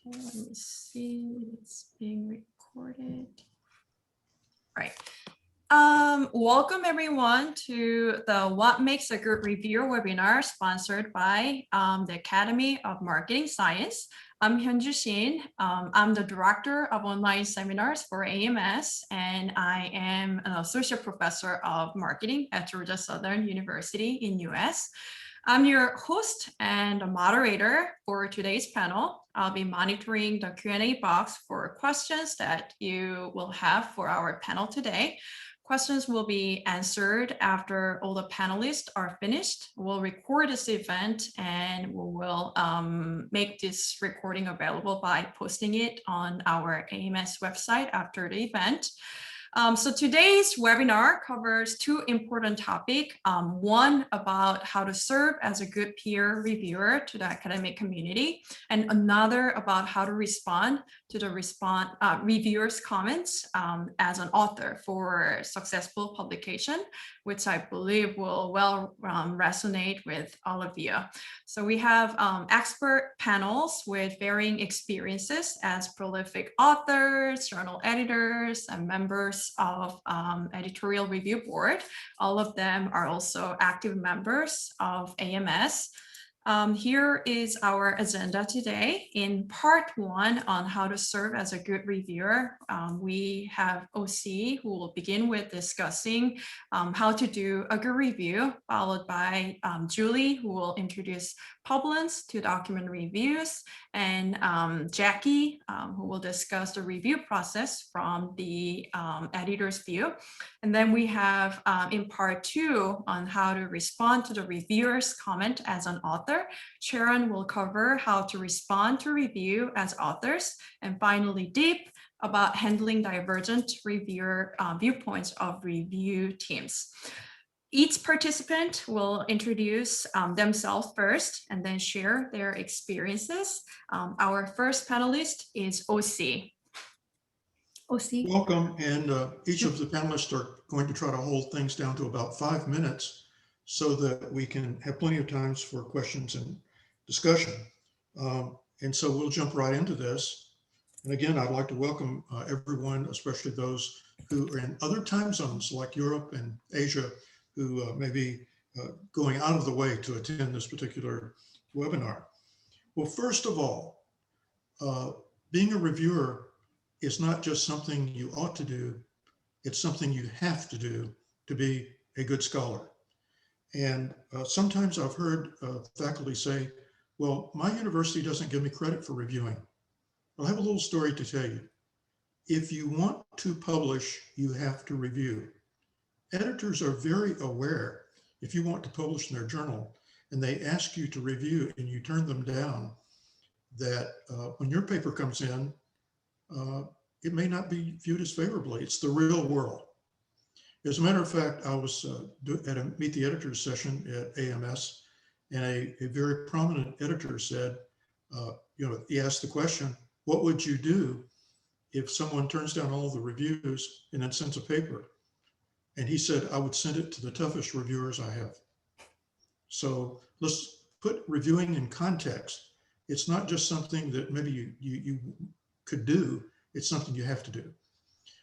Okay, let me see. It's being recorded. All right. Welcome everyone to the What Makes a Good Reviewer webinar sponsored by the Academy of Marketing Science. I'm Hyunju Shin. I'm the Director of Online Seminars for AMS, and I am an Associate Professor of Marketing at Georgia Southern University in US. I'm your host and moderator for today's panel. I'll be monitoring the Q&A box for questions that you will have for our panel today. Questions will be answered after all the panelists are finished. We'll record this event and we will make this recording available by posting it on our AMS website after the event. So today's webinar covers two important topics. One about how to serve as a good peer reviewer to the academic community, and another about how to respond to the reviewers' comments as an author for successful publication, which I believe will resonate with all of you. So we have expert panels with varying experiences as prolific authors, journal editors, and members of editorial review board. All of them are also active members of AMS. Here is our agenda today. In part one on how to serve as a good reviewer, we have OC who will begin with discussing how to do a good review, followed by Julie who will introduce Publins to document reviews, and Jackie who will discuss the review process from the editor's view. And then we have in part two on how to respond to the reviewer's comment as an author. Sharon will cover how to respond to review as authors. And finally, Deep about handling divergent reviewer viewpoints of review teams. Each participant will introduce themselves first and then share their experiences. Our first panelist is OC. OC. Welcome, and each of the panelists are going to try to hold things down to about 5 minutes so that we can have plenty of times for questions and discussion. And so we'll jump right into this. And again, I'd like to welcome everyone, especially those who are in other time zones like Europe and Asia, who may be going out of the way to attend this particular webinar. Well, first of all, being a reviewer is not just something you ought to do, it's something you have to do to be a good scholar. And sometimes I've heard faculty say, well, my university doesn't give me credit for reviewing. Well, I have a little story to tell you. If you want to publish, you have to review. Editors are very aware if you want to publish in their journal and they ask you to review and you turn them down, that when your paper comes in, it may not be viewed as favorably. It's the real world. As a matter of fact, I was at a Meet the Editors session at AMS, and a very prominent editor said, he asked the question, what would you do if someone turns down all the reviews and then sends a paper? And he said, I would send it to the toughest reviewers I have. So let's put reviewing in context. It's not just something that maybe you could do, it's something you have to do.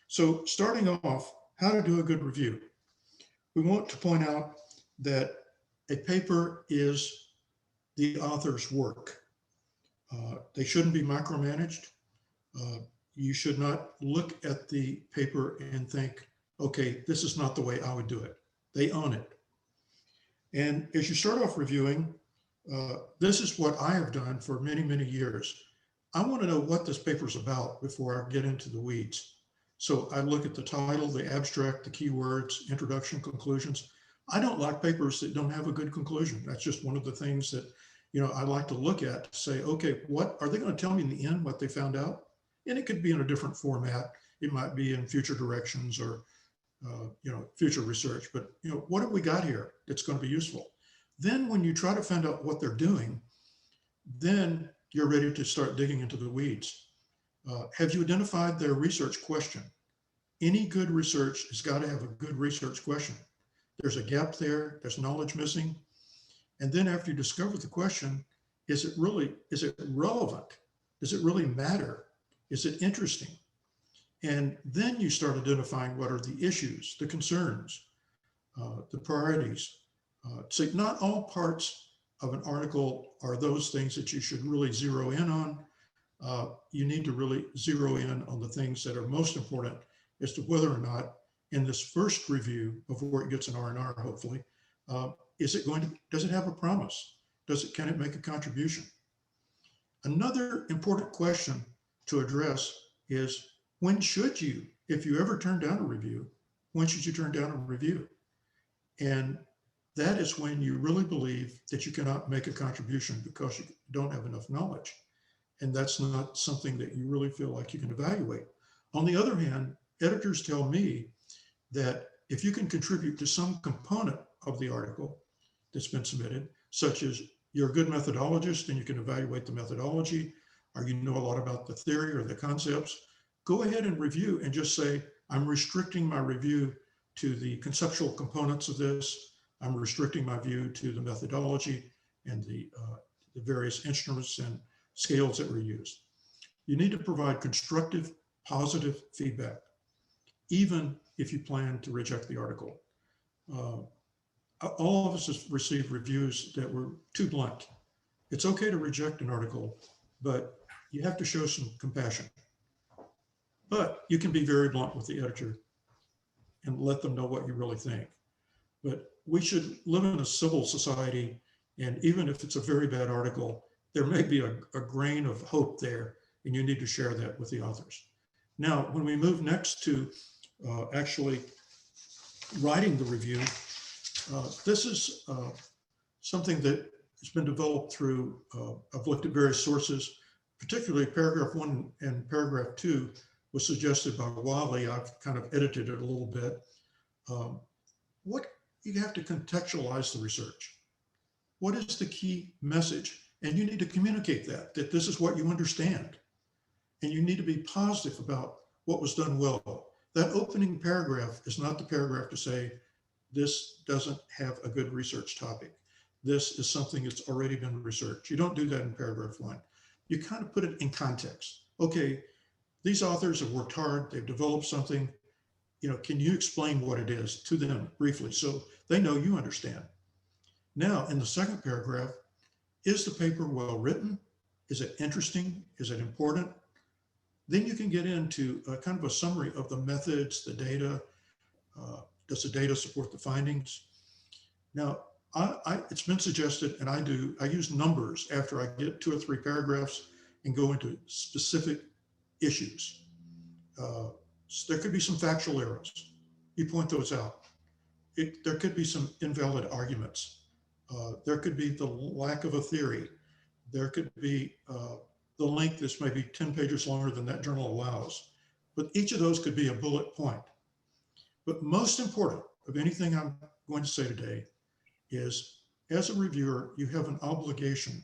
So starting off, how to do a good review. We want to point out that a paper is the author's work. They shouldn't be micromanaged. You should not look at the paper and think, okay, this is not the way I would do it. They own it. And as you start off reviewing, this is what I have done for many, many years. I want to know what this paper is about before I get into the weeds. So I look at the title, the abstract, the keywords, introduction, conclusions. I don't like papers that don't have a good conclusion. That's just one of the things that, I like to look at to say, okay, what are they going to tell me in the end, what they found out? And it could be in a different format. It might be in future directions or, future research, but, what have we got here that's going to be useful? Then when you try to find out what they're doing, then you're ready to start digging into the weeds. Have you identified their research question? Any good research has got to have a good research question. There's a gap there, there's knowledge missing. And then after you discover the question, is it relevant? Does it really matter? Is it interesting? And then you start identifying what are the issues, the concerns, the priorities. So not all parts of an article are those things that you should really zero in on. You need to really zero in on the things that are most important as to whether or not in this first review before it gets an R&R, hopefully, does it have a promise? Can it make a contribution? Another important question to address is, when should you, if you ever turn down a review, when should you turn down a review? And that is when you really believe that you cannot make a contribution because you don't have enough knowledge. And that's not something that you really feel like you can evaluate. On the other hand, editors tell me that if you can contribute to some component of the article that's been submitted, such as you're a good methodologist and you can evaluate the methodology, or you know a lot about the theory or the concepts, go ahead and review and just say, I'm restricting my review to the conceptual components of this. I'm restricting my view to the methodology and the various instruments and scales that were used. You need to provide constructive, positive feedback, even if you plan to reject the article. All of us have received reviews that were too blunt. It's okay to reject an article, but you have to show some compassion. But you can be very blunt with the editor and let them know what you really think. But we should live in a civil society, and even if it's a very bad article, there may be a grain of hope there, and you need to share that with the authors. Now, when we move next to actually writing the review, this is something that has been developed through, I've looked at various sources, particularly paragraph 1 and paragraph 2 was suggested by Wiley. I've kind of edited it a little bit. What you have to contextualize the research. What is the key message? And you need to communicate that this is what you understand. And you need to be positive about what was done well. That opening paragraph is not the paragraph to say, this doesn't have a good research topic. This is something that's already been researched. You don't do that in paragraph 1. You kind of put it in context. Okay, these authors have worked hard. They've developed something. Can you explain what it is to them briefly so they know you understand? Now, in the second paragraph, is the paper well written? Is it interesting? Is it important? Then you can get into a kind of a summary of the methods, the data. Does the data support the findings? Now, it's been suggested, and I use numbers after I get 2 or 3 paragraphs and go into specific issues. So there could be some factual errors. You point those out. There could be some invalid arguments. There could be the lack of a theory. There could be the length that's maybe 10 pages longer than that journal allows. But each of those could be a bullet point. But most important of anything I'm going to say today is, as a reviewer, you have an obligation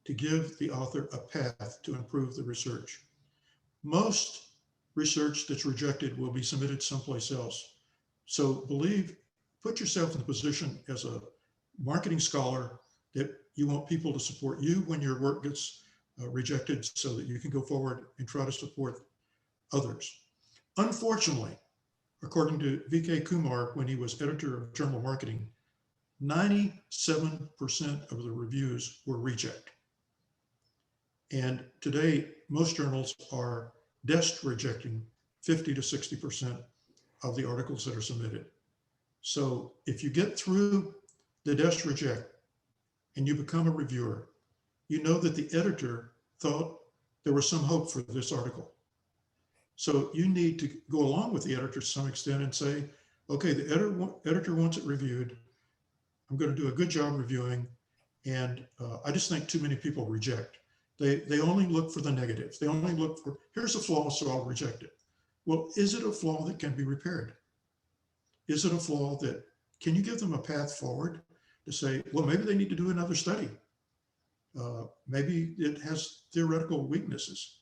to give the author a path to improve the research. Most research that's rejected will be submitted someplace else. So put yourself in the position as a marketing scholar that you want people to support you when your work gets rejected so that you can go forward and try to support others. Unfortunately, according to V.K. Kumar, when he was editor of Journal Marketing, 97% of the reviews were reject. And today, most journals are desk rejecting 50 to 60% of the articles that are submitted. So if you get through the desk reject and you become a reviewer, you know that the editor thought there was some hope for this article. So you need to go along with the editor to some extent and say, okay, the editor wants it reviewed. I'm going to do a good job reviewing. And I just think too many people reject. They only look for the negatives. They only look for, here's a flaw, so I'll reject it. Well, is it a flaw that can be repaired? Is it a flaw that, can you give them a path forward to say, well, maybe they need to do another study. Maybe it has theoretical weaknesses.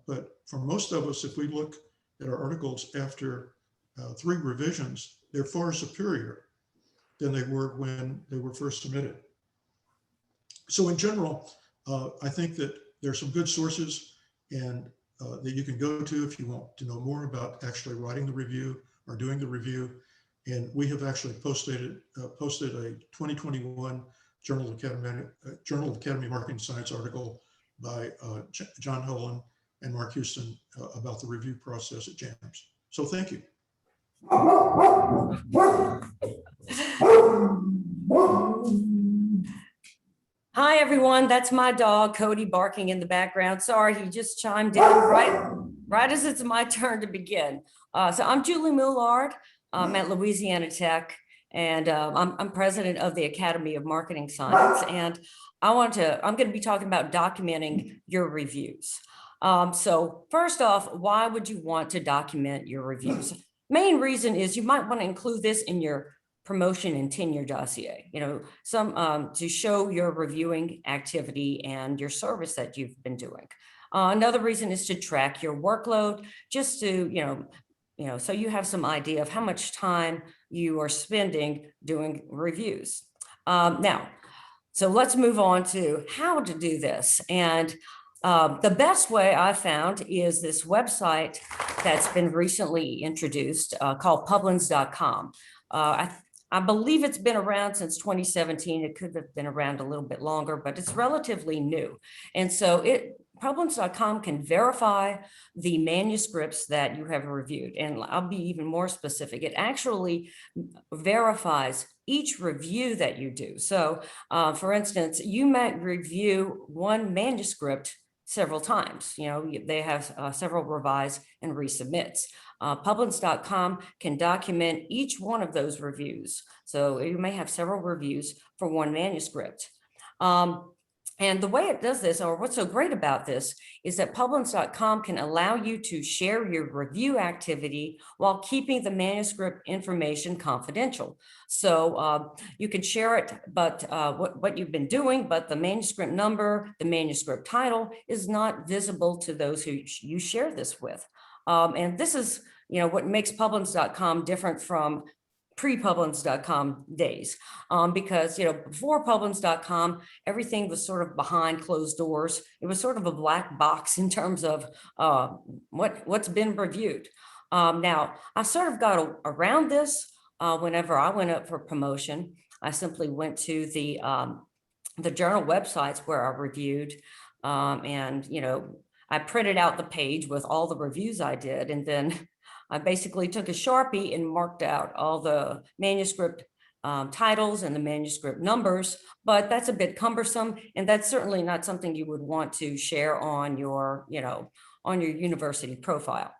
But for most of us, if we look at our articles after 3 revisions, they're far superior than they were when they were first submitted. So in general, I think that There are some good sources and that you can go to if you want to know more about actually writing the review or doing the review. And we have actually posted a 2021 Journal Academy Marketing Science article by John Holland and Mark Houston about the review process at JAMS. So thank you. Hi, everyone. That's my dog, Cody, barking in the background. Sorry, he just chimed in right as it's my turn to begin. So I'm Julie Millard. I'm at Louisiana Tech, and I'm president of the Academy of Marketing Science. And I'm going to be talking about documenting your reviews. So first off, why would you want to document your reviews? Main reason is you might want to include this in your promotion and tenure dossier, to show your reviewing activity and your service that you've been doing. Another reason is to track your workload, just to, so you have some idea of how much time you are spending doing reviews. So let's move on to how to do this. And the best way I found is this website that's been recently introduced called Publins.com. I believe it's been around since 2017. It could have been around a little bit longer, but it's relatively new. And so Publins.com can verify the manuscripts that you have reviewed. And I'll be even more specific. It actually verifies each review that you do. So for instance, you might review one manuscript several times. They have several revise and resubmits. Publins.com can document each one of those reviews. So you may have several reviews for one manuscript. And the way it does this, or what's so great about this, is that Publins.com can allow you to share your review activity while keeping the manuscript information confidential. So you can share it, but what you've been doing, but the manuscript number, the manuscript title is not visible to those who you share this with. And this is, what makes Publins.com different from pre-Publins.com days, because before Publins.com, everything was sort of behind closed doors. It was sort of a black box in terms of what's been reviewed. Now I sort of got around this whenever I went up for promotion. I simply went to the journal websites where I reviewed, and I printed out the page with all the reviews I did, and then I basically took a Sharpie and marked out all the manuscript titles and the manuscript numbers, but that's a bit cumbersome, and that's certainly not something you would want to share on your, on your university profile.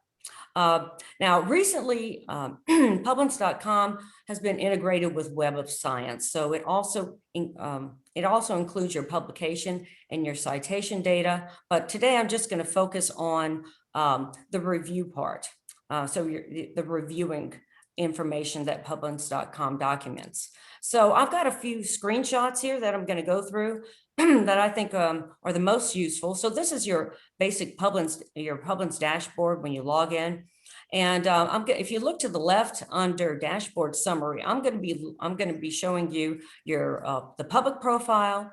Now, recently, Publins.com has been integrated with Web of Science, so it also includes your publication and your citation data. But today, I'm just going to focus on the review part. So the reviewing information that Publins.com documents. So I've got a few screenshots here that I'm going to go through that I think are the most useful. So this is your basic Publins dashboard when you log in. And if you look to the left under dashboard summary, I'm going to be showing you your the public profile,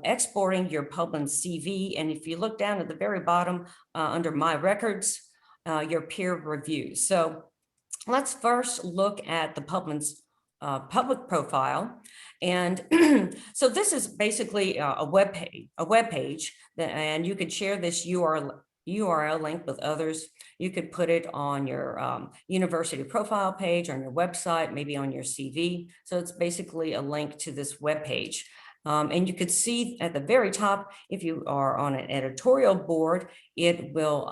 exporting your Publins CV, and if you look down at the very bottom under my records, your peer reviews. So let's first look at the Publins public profile. And so this is basically a web page, and you could share this URL link with others. You could put it on your university profile page, on your website, maybe on your CV. So it's basically a link to this web page. And you could see at the very top, if you are on an editorial board, it will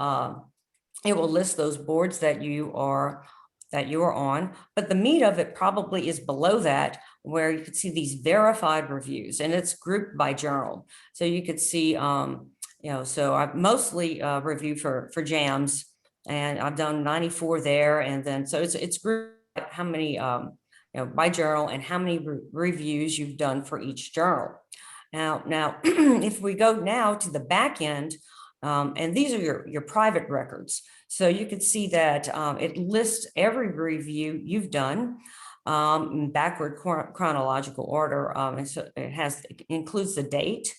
list those boards that you are on, but the meat of it probably is below that, where you could see these verified reviews, and it's grouped by journal. So you could see, so I've mostly reviewed for JAMS, and I've done 94 there, and then so it's grouped how many by journal and how many reviews you've done for each journal. Now, if we go now to the back end. And these are your private records. So you can see that it lists every review you've done in backward chronological order. And so it includes the date.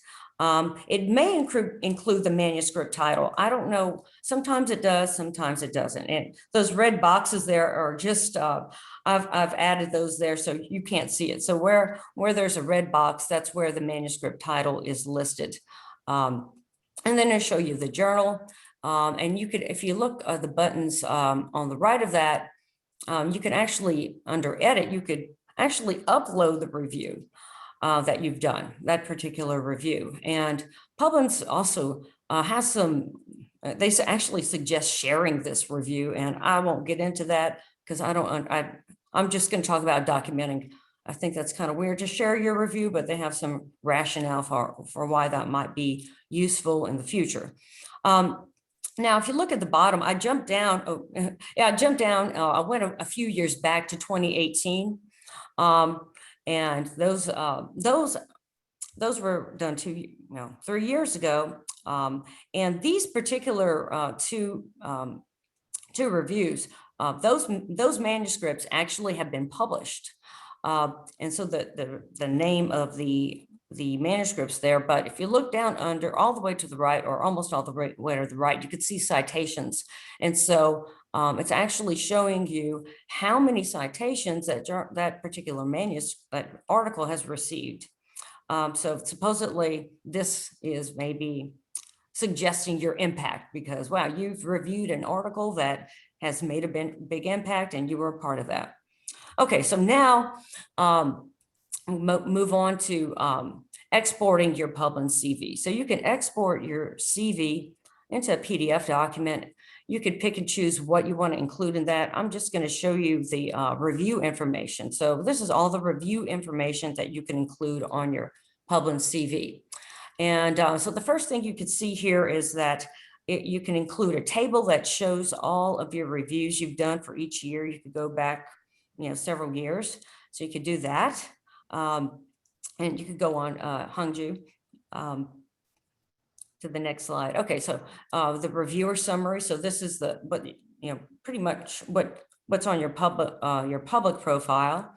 It may include the manuscript title. I don't know. Sometimes it does, sometimes it doesn't. And those red boxes there are just, I've added those there so you can't see it. So where there's a red box, that's where the manuscript title is listed. And then I show you the journal. And you could, if you look at the buttons on the right of that, you can actually, under edit, you could actually upload the review that you've done, that particular review. And Publins also has some, they actually suggest sharing this review, and I won't get into that because I'm just going to talk about documenting. I think that's kind of weird to share your review, but they have some rationale for why that might be useful in the future. Now, if you look at the bottom, I jumped down. Oh, yeah, I jumped down. I went a few years back to 2018. And those were done 3 years ago. And these particular two reviews, those manuscripts actually have been published. And so the name of the manuscripts there, but if you look down under all the way to the right, or almost all the way to the right, you could see citations. And so it's actually showing you how many citations that particular that article has received. So supposedly this is maybe suggesting your impact, because wow, you've reviewed an article that has made a big impact and you were a part of that. Okay, so now move on to exporting your Publins CV. So you can export your CV into a PDF document. You could pick and choose what you want to include in that. I'm just going to show you the review information. So this is all the review information that you can include on your Publins CV. And so the first thing you can see here is that you can include a table that shows all of your reviews you've done for each year. You could go back, several years. So you could do that. And you could go on, Hangju, to the next slide. Okay, so the reviewer summary. So this is pretty much what's on your public profile.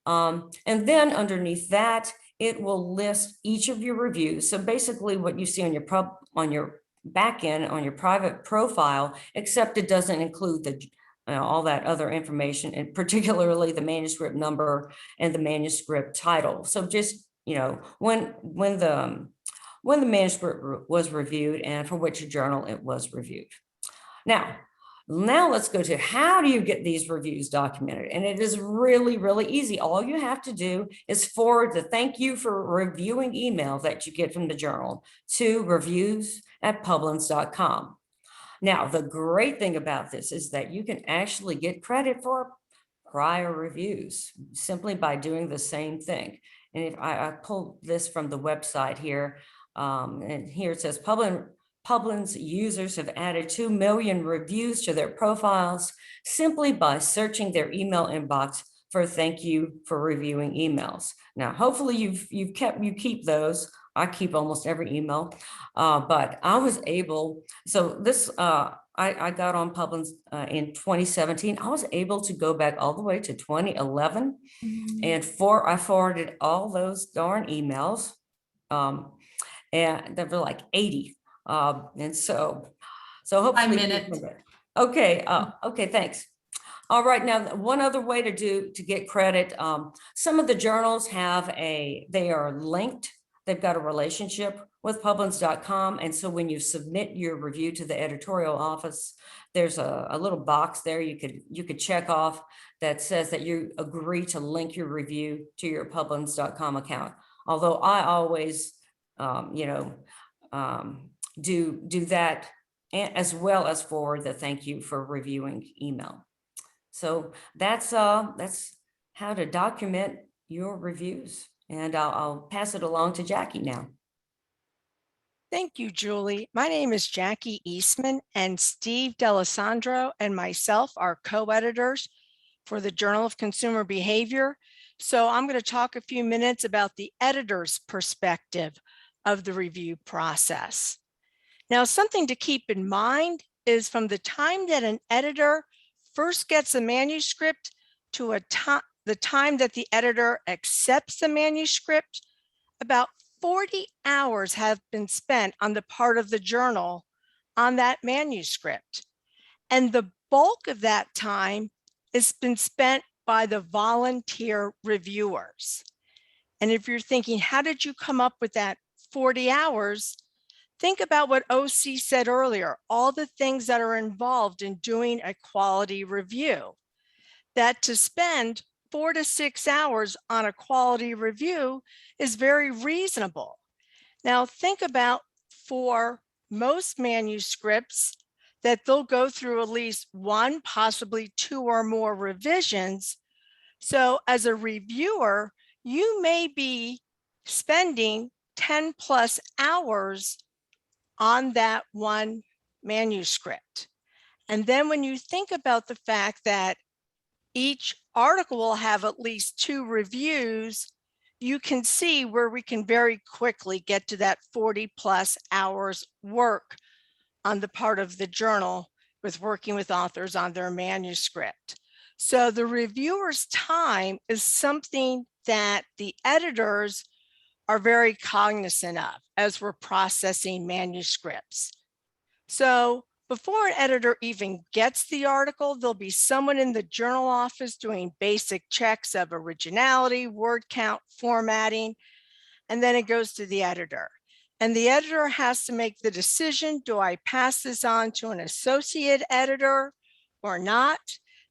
And then underneath that, it will list each of your reviews. So basically what you see on your back end, on your private profile, except it doesn't include all that other information, and particularly the manuscript number and the manuscript title. So just, when the manuscript was reviewed and for which journal it was reviewed. Now let's go to how do you get these reviews documented? And it is really, really easy. All you have to do is forward the thank you for reviewing email that you get from the journal to reviews@publins.com. Now, the great thing about this is that you can actually get credit for prior reviews simply by doing the same thing. And if I pulled this from the website here, and here it says Publins users have added 2 million reviews to their profiles simply by searching their email inbox for thank you for reviewing emails. Now, hopefully you keep those. I keep almost every email, but I was able, so this, I got on Publins in 2017. I was able to go back all the way to 2011 and I forwarded all those darn emails, and there were like 80. And so hopefully. 5 minutes. Okay. Okay. Thanks. All right. Now, one other way to get credit. Some of the journals they are linked. They've got a relationship with Publins.com. And so when you submit your review to the editorial office, there's a little box there you could check off that says that you agree to link your review to your Publins.com account. Although I always, do that, as well as forward the thank you for reviewing email. So that's how to document your reviews. And I'll pass it along to Jackie now. Thank you, Julie. My name is Jackie Eastman, and Steve D'Alessandro and myself are co-editors for the Journal of Consumer Behavior. So I'm going to talk a few minutes about the editor's perspective of the review process. Now, something to keep in mind is from the time that an editor first gets a manuscript to the time that the editor accepts the manuscript, about 40 hours have been spent on the part of the journal on that manuscript. And the bulk of that time has been spent by the volunteer reviewers. And if you're thinking, how did you come up with that 40 hours? Think about what OC said earlier, all the things that are involved in doing a quality review. That to spend 4 to 6 hours on a quality review is very reasonable. Now think about for most manuscripts that they'll go through at least 1, possibly 2 or more revisions. So as a reviewer, you may be spending 10 plus hours on that one manuscript. And then when you think about the fact that each article will have at least 2 reviews, you can see where we can very quickly get to that 40 plus hours work on the part of the journal with working with authors on their manuscript. So the reviewer's time is something that the editors are very cognizant of as we're processing manuscripts. So before an editor even gets the article, there'll be someone in the journal office doing basic checks of originality, word count, formatting, and then it goes to the editor. And the editor has to make the decision, do I pass this on to an associate editor or not?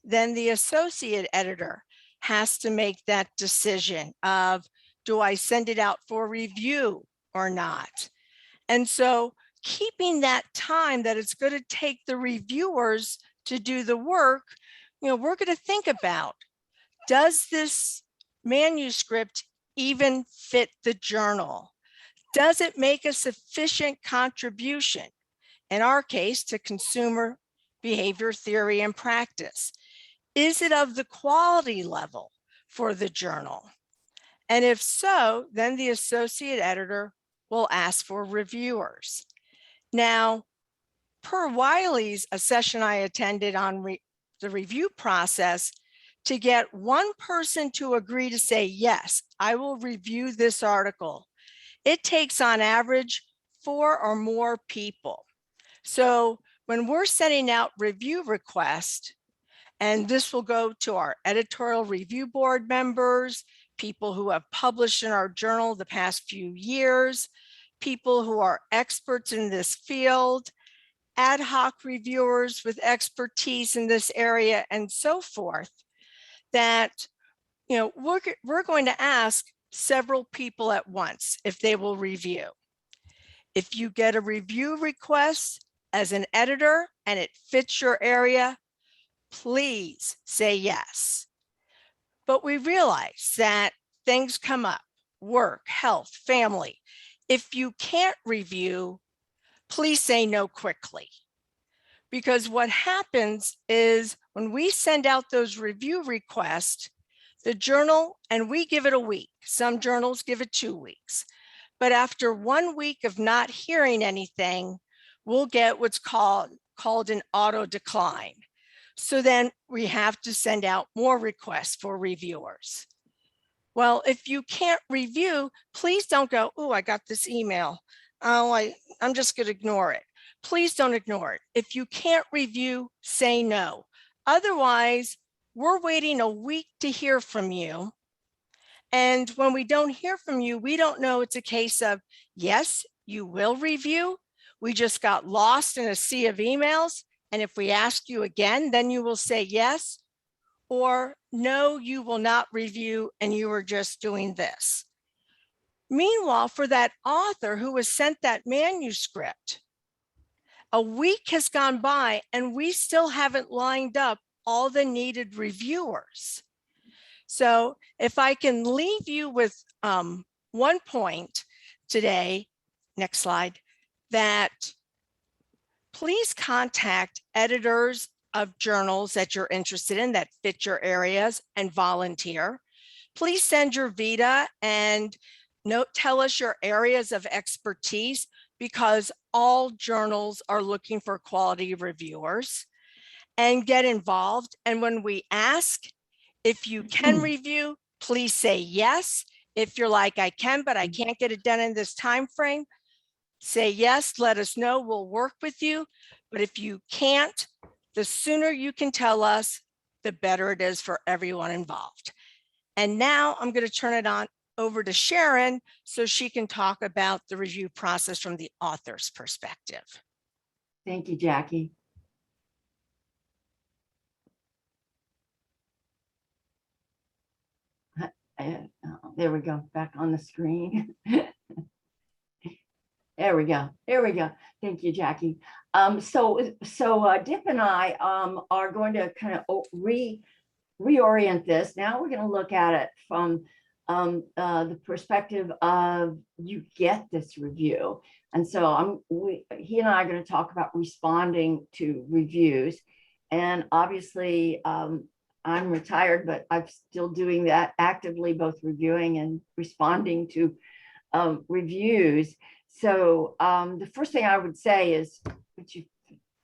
Then the associate editor has to make that decision of, do I send it out for review or not? And so keeping that time that it's going to take the reviewers to do the work, we're going to think about, does this manuscript even fit the journal? Does it make a sufficient contribution, in our case, to consumer behavior theory and practice? Is it of the quality level for the journal? And if so, then the associate editor will ask for reviewers. Now, per Wiley's, a session I attended on the review process, to get one person to agree to say, yes, I will review this article, it takes on average 4 or more people. So when we're sending out review requests, and this will go to our editorial review board members, people who have published in our journal the past few years, people who are experts in this field, ad hoc reviewers with expertise in this area, and so forth, that we're going to ask several people at once if they will review. If you get a review request as an editor and it fits your area, please say yes. But we realize that things come up, work, health, family. If you can't review, please say no quickly. Because what happens is when we send out those review requests, the journal, and we give it a week. Some journals give it 2 weeks. But after 1 week of not hearing anything, we'll get what's called an auto decline. So then we have to send out more requests for reviewers. Well, if you can't review, please don't go, oh, I got this email. Oh, I'm just going to ignore it. Please don't ignore it. If you can't review, say no. Otherwise, we're waiting a week to hear from you. And when we don't hear from you, we don't know it's a case of, yes, you will review. We just got lost in a sea of emails. And if we ask you again, then you will say yes, or no, you will not review and you are just doing this. Meanwhile, for that author who was sent that manuscript, a week has gone by and we still haven't lined up all the needed reviewers. So if I can leave you with one point today, next slide, that please contact editors of journals that you're interested in that fit your areas and volunteer. Please send your vita and tell us your areas of expertise, because all journals are looking for quality reviewers, and get involved. And when we ask if you can review, please say yes. If you're like, I can, but I can't get it done in this time frame, say yes, let us know, we'll work with you. But if you can't, the sooner you can tell us, the better it is for everyone involved. And now I'm going to turn it on over to Sharon so she can talk about the review process from the author's perspective. Thank you, Jackie. There we go, back on the screen. There we go. There we go. Thank you, Jackie. So Dip and I are going to kind of reorient this. Now we're going to look at it from the perspective of you get this review. And so he and I are going to talk about responding to reviews. And obviously, I'm retired, but I'm still doing that actively, both reviewing and responding to reviews. So the first thing I would say is, would you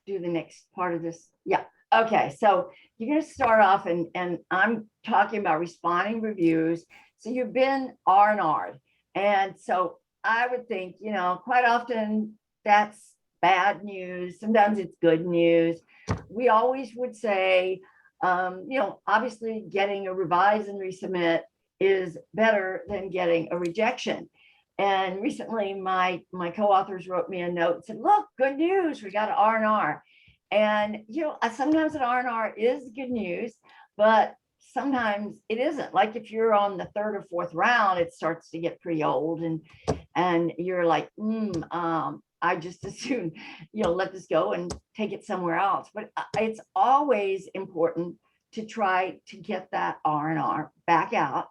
do the next part of this? Yeah. Okay. So you're going to start off and I'm talking about responding reviews. So you've been R&R'd. And so I would think, you know, quite often that's bad news. Sometimes it's good news. We always would say, you know, obviously getting a revise and resubmit is better than getting a rejection. And recently my co-authors wrote me a note and said, look, good news, we got an R&R. And, you know, sometimes an R&R is good news, but sometimes it isn't. Like if you're on the third or fourth round, it starts to get pretty old and you're like, I just as soon, you know, let this go and take it somewhere else. But it's always important to try to get that R&R back out.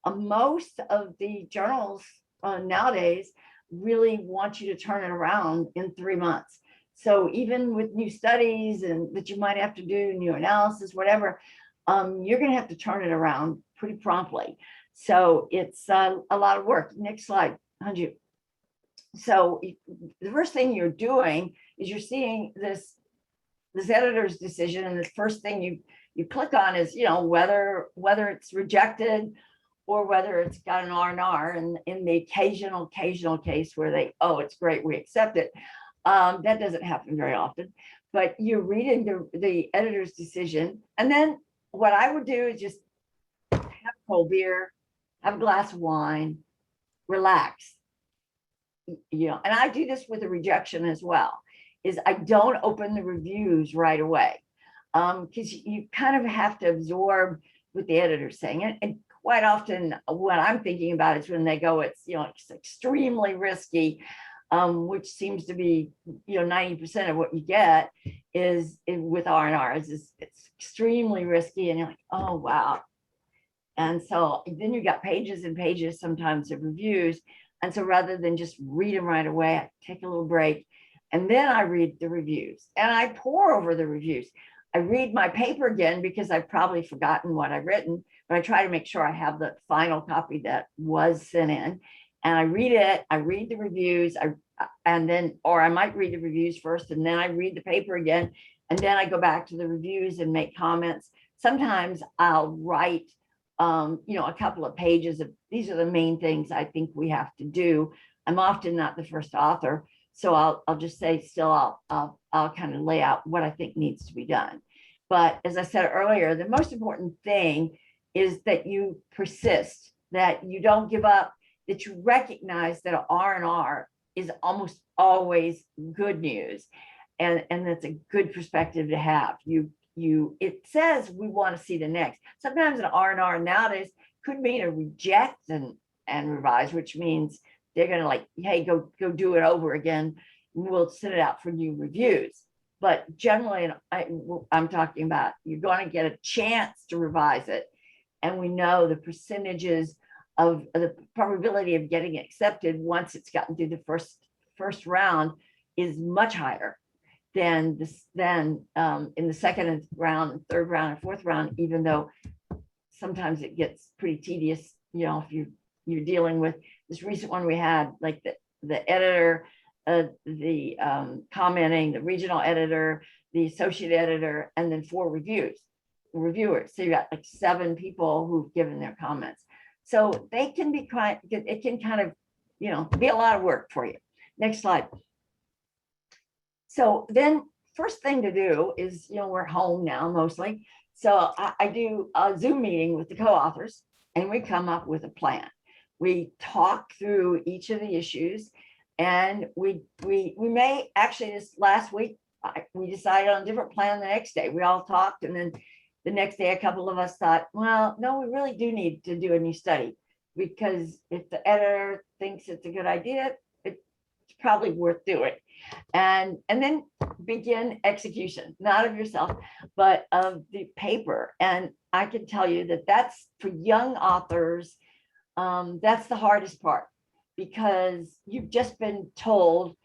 Most of the journals nowadays really want you to turn it around in 3 months. So even with new studies and that you might have to do new analysis, whatever, you're going to have to turn it around pretty promptly. So it's a lot of work. Next slide, Hanju. So the first thing you're doing is you're seeing this editor's decision, and the first thing you click on is, you know, whether it's rejected or whether it's got an R&R. And in the occasional case where they, oh, it's great, we accept it. That doesn't happen very often, but you're reading the editor's decision. And then what I would do is just have a cold beer, have a glass of wine, relax. You know, and I do this with a rejection as well, is I don't open the reviews right away. Because you kind of have to absorb what the editor's saying. And quite often what I'm thinking about is when they go, it's, you know, it's extremely risky, which seems to be, you know, 90% of what you get is with R&Rs, it's extremely risky. And you're like, oh, wow. And so then you got pages and pages sometimes of reviews. And so rather than just read them right away, I take a little break and then I read the reviews and I pore over the reviews. I read my paper again because I've probably forgotten what I've written, but I try to make sure I have the final copy that was sent in. And I read it, I read the reviews, or I might read the reviews first and then I read the paper again. And then I go back to the reviews and make comments. Sometimes I'll write, you know, a couple of pages of, these are the main things I think we have to do. I'm often not the first author. So I'll just say, still, I'll kind of lay out what I think needs to be done. But as I said earlier, the most important thing is that you persist, that you don't give up, that you recognize that an R&R is almost always good news. And that's a good perspective to have. It says we want to see the next. Sometimes an R&R nowadays could mean a reject and revise, which means they're going to like, hey, go do it over again. We'll send it out for new reviews. But generally, I'm talking about you're going to get a chance to revise it. And we know the percentages of the probability of getting accepted once it's gotten through the first round is much higher than in the second round, and third round, and fourth round, even though sometimes it gets pretty tedious, you know, if you're dealing with this recent one we had, like the editor, the commenting, the regional editor, the associate editor, and then 4 reviewers. So you got like 7 people who've given their comments. So they can be quite, it can kind of, you know, be a lot of work for you. Next slide. So then first thing to do is, you know, we're home now mostly. So I do a Zoom meeting with the co-authors and we come up with a plan. We talk through each of the issues, and we may actually, this last week, we decided on a different plan the next day. We all talked, and then the next day, a couple of us thought, well, no, we really do need to do a new study, because if the editor thinks it's a good idea, it's probably worth doing. And then begin execution, not of yourself, but of the paper. And I can tell you that that's for young authors, that's the hardest part, because you've just been told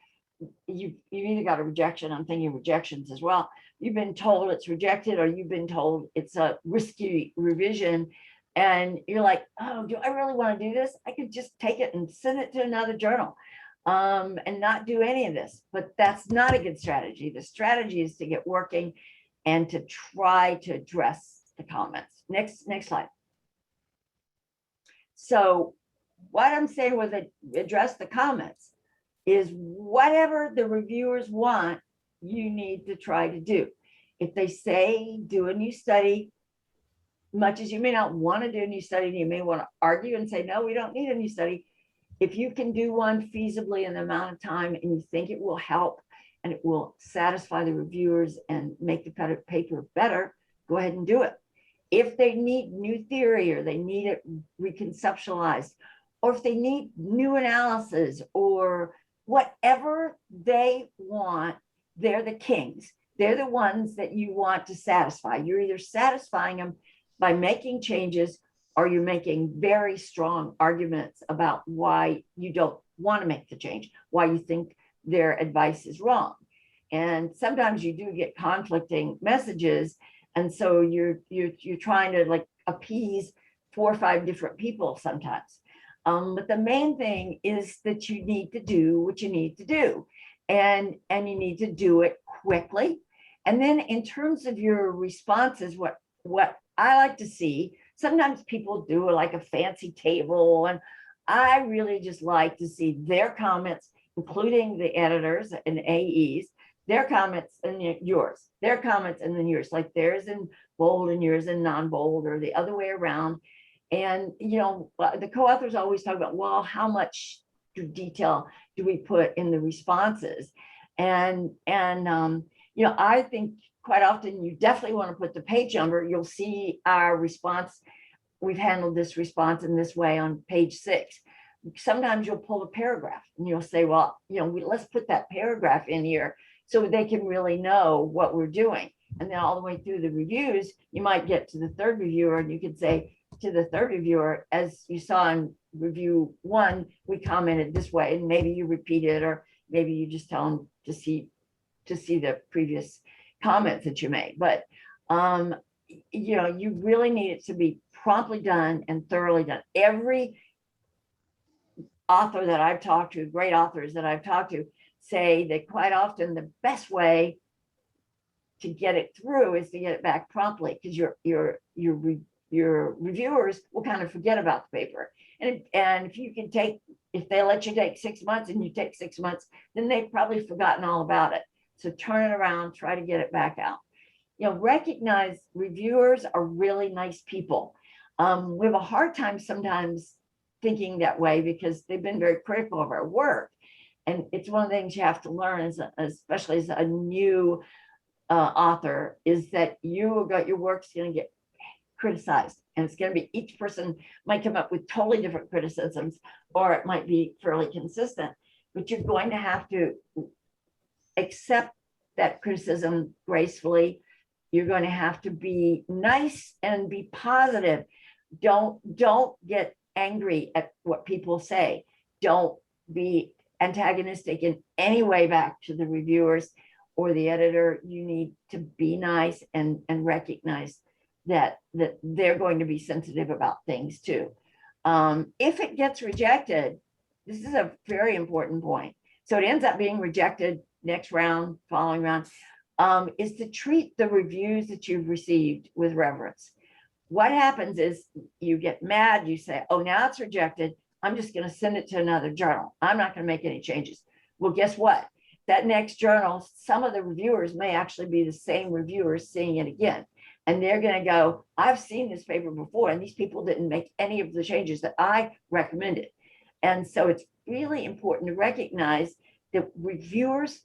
you've either got a rejection. I'm thinking rejections as well. You've been told it's rejected, or you've been told it's a risky revision. And you're like, oh, do I really want to do this? I could just take it and send it to another journal and not do any of this. But that's not a good strategy. The strategy is to get working and to try to address the comments. Next slide. So what I'm saying with address the comments is whatever the reviewers want, you need to try to do. If they say do a new study, much as you may not want to do a new study, you may want to argue and say, no, we don't need a new study. If you can do one feasibly in the amount of time and you think it will help and it will satisfy the reviewers and make the paper better, go ahead and do it. If they need new theory, or they need it reconceptualized, or if they need new analysis, or whatever they want, they're the kings. They're the ones that you want to satisfy. You're either satisfying them by making changes, or you're making very strong arguments about why you don't want to make the change, why you think their advice is wrong. And sometimes you do get conflicting messages. And so you're trying to like appease 4 or 5 different people sometimes. But the main thing is that you need to do what you need to do, and you need to do it quickly. And then in terms of your responses, what I like to see, sometimes people do like a fancy table, and I really just like to see their comments, including the editors and AEs, their comments and yours, their comments and then yours, like theirs in bold and yours in non-bold, or the other way around. And, you know, the co-authors always talk about, well, how much detail do we put in the responses? And you know, I think quite often you definitely want to put the page number. You'll see our response. We've handled this response in this way on page 6. Sometimes you'll pull a paragraph and you'll say, well, you know, let's put that paragraph in here so they can really know what we're doing. And then all the way through the reviews, you might get to the third reviewer and you could say to the third reviewer, as you saw in review 1, we commented this way, and maybe you repeat it, or maybe you just tell them to see the previous comments that you made. But you know, you really need it to be promptly done and thoroughly done. Every author that I've talked to, great authors that I've talked to, say that quite often the best way to get it through is to get it back promptly, because your reviewers will kind of forget about the paper. And if you can if they let you take 6 months and you take 6 months, then they've probably forgotten all about it. So turn it around, try to get it back out. You know, recognize reviewers are really nice people. We have a hard time sometimes thinking that way because they've been very critical of our work. And it's one of the things you have to learn, especially as a new author, is that your work's going to get criticized, and it's going to be, each person might come up with totally different criticisms, or it might be fairly consistent, but you're going to have to accept that criticism gracefully. You're going to have to be nice and be positive. Don't get angry at what people say. Don't be antagonistic in any way back to the reviewers or the editor. You need to be nice and recognize that they're going to be sensitive about things too. If it gets rejected, this is a very important point. So it ends up being rejected next round, following round, is to treat the reviews that you've received with reverence. what happens is you get mad, you say, oh, now it's rejected. I'm just going to send it to another journal. I'm not going to make any changes. Well, guess what? That next journal, some of the reviewers may actually be the same reviewers seeing it again. And they're going to go, I've seen this paper before, and these people didn't make any of the changes that I recommended. And so it's really important to recognize that reviewers,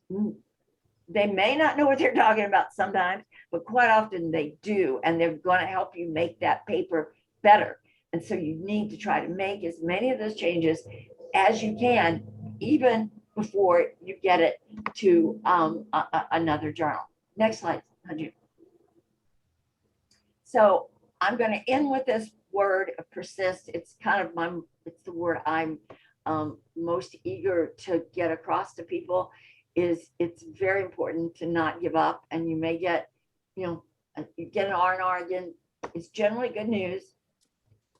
they may not know what they're talking about sometimes, but quite often they do, and they're going to help you make that paper better. And so you need to try to make as many of those changes as you can, even before you get it to another journal. Next slide, Hanju. So I'm going to end with this word, persist. It's kind of it's the word I'm most eager to get across to people. Is it's very important to not give up, and you may get, you get an R&R again. It's generally good news.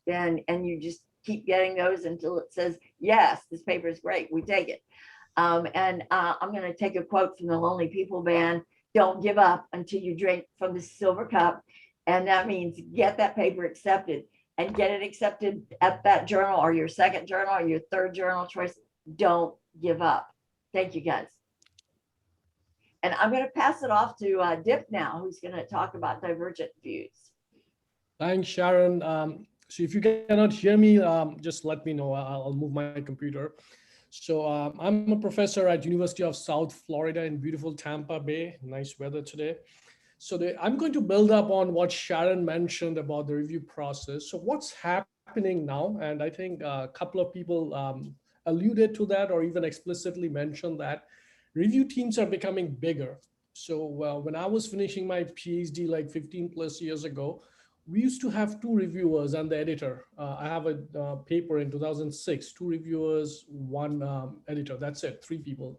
And you just keep getting those until it says, yes, this paper is great, we take it. I'm going to take a quote from the Lonely People Band. Don't give up until you drink from the silver cup. And that means get that paper accepted, and get it accepted at that journal or your second journal or your third journal choice. Don't give up. Thank you, guys. And I'm going to pass it off to Dip now, who's going to talk about divergent views. Thanks, Sharon. So if you cannot hear me, just let me know. I'll move my computer. So I'm a professor at University of South Florida in beautiful Tampa Bay. Nice weather today. So I'm going to build up on what Sharon mentioned about the review process. So what's happening now, and I think a couple of people alluded to that or even explicitly mentioned that review teams are becoming bigger. So when I was finishing my PhD like 15 plus years ago, we used to have 2 reviewers and the editor. I have a paper in 2006, 2 reviewers, 1 editor. That's it, 3 people.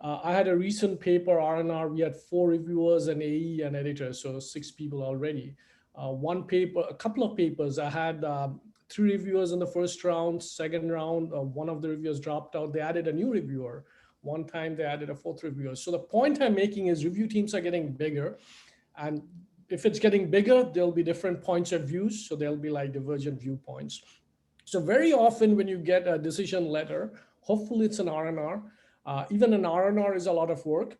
I had a recent paper, R&R, we had 4 reviewers, an AE, and editor, so 6 people already. One paper, a couple of papers, I had 3 reviewers in the first round, second round, one of the reviewers dropped out. They added a new reviewer. One time they added a 4th reviewer. So the point I'm making is review teams are getting bigger, and if it's getting bigger, there'll be different points of views. So there'll be like divergent viewpoints. So very often when you get a decision letter, hopefully it's an R&R. Even an R&R is a lot of work,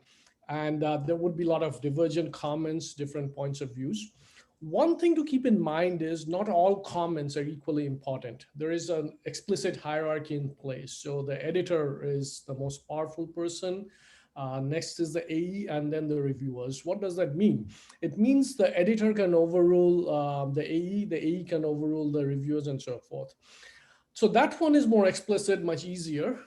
and there would be a lot of divergent comments, different points of views. One thing to keep in mind is not all comments are equally important. There is an explicit hierarchy in place. So the editor is the most powerful person. Next is the AE, and then the reviewers. What does that mean? It means the editor can overrule the AE can overrule the reviewers, and so forth. So that one is more explicit, much easier.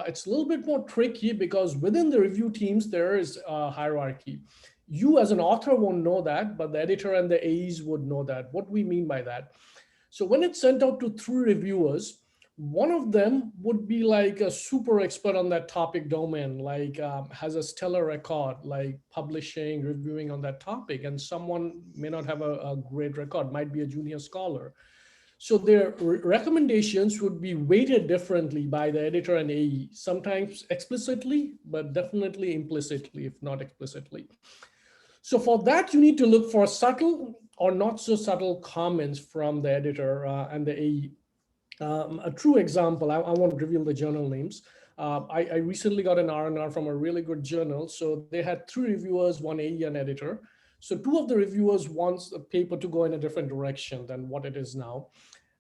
It's a little bit more tricky because within the review teams, there is a hierarchy. You as an author won't know that, but the editor and the AEs would know that. What do we mean by that? So when it's sent out to 3 reviewers, one of them would be like a super expert on that topic domain, like has a stellar record, like publishing, reviewing on that topic. And someone may not have a great record, might be a junior scholar. So their recommendations would be weighted differently by the editor and AE, sometimes explicitly, but definitely implicitly, if not explicitly. So for that, you need to look for subtle or not so subtle comments from the editor and the AE. A true example, I won't reveal the journal names. I recently got an R&R from a really good journal. So they had 3 reviewers, 1 AE and editor. So 2 of the reviewers wants the paper to go in a different direction than what it is now.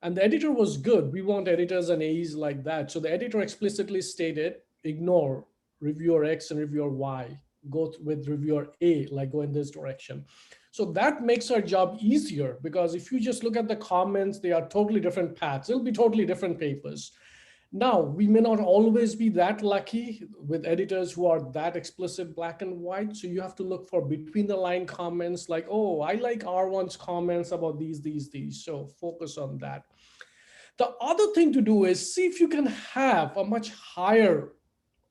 And the editor was good. We want editors and AEs like that. So the editor explicitly stated, ignore reviewer X and reviewer Y. Go with reviewer A, like go in this direction. So that makes our job easier, because if you just look at the comments, they are totally different paths. It'll be totally different papers. Now, we may not always be that lucky with editors who are that explicit black and white. So you have to look for between the line comments like, oh, I like R1's comments about these. So focus on that. The other thing to do is see if you can have a much higher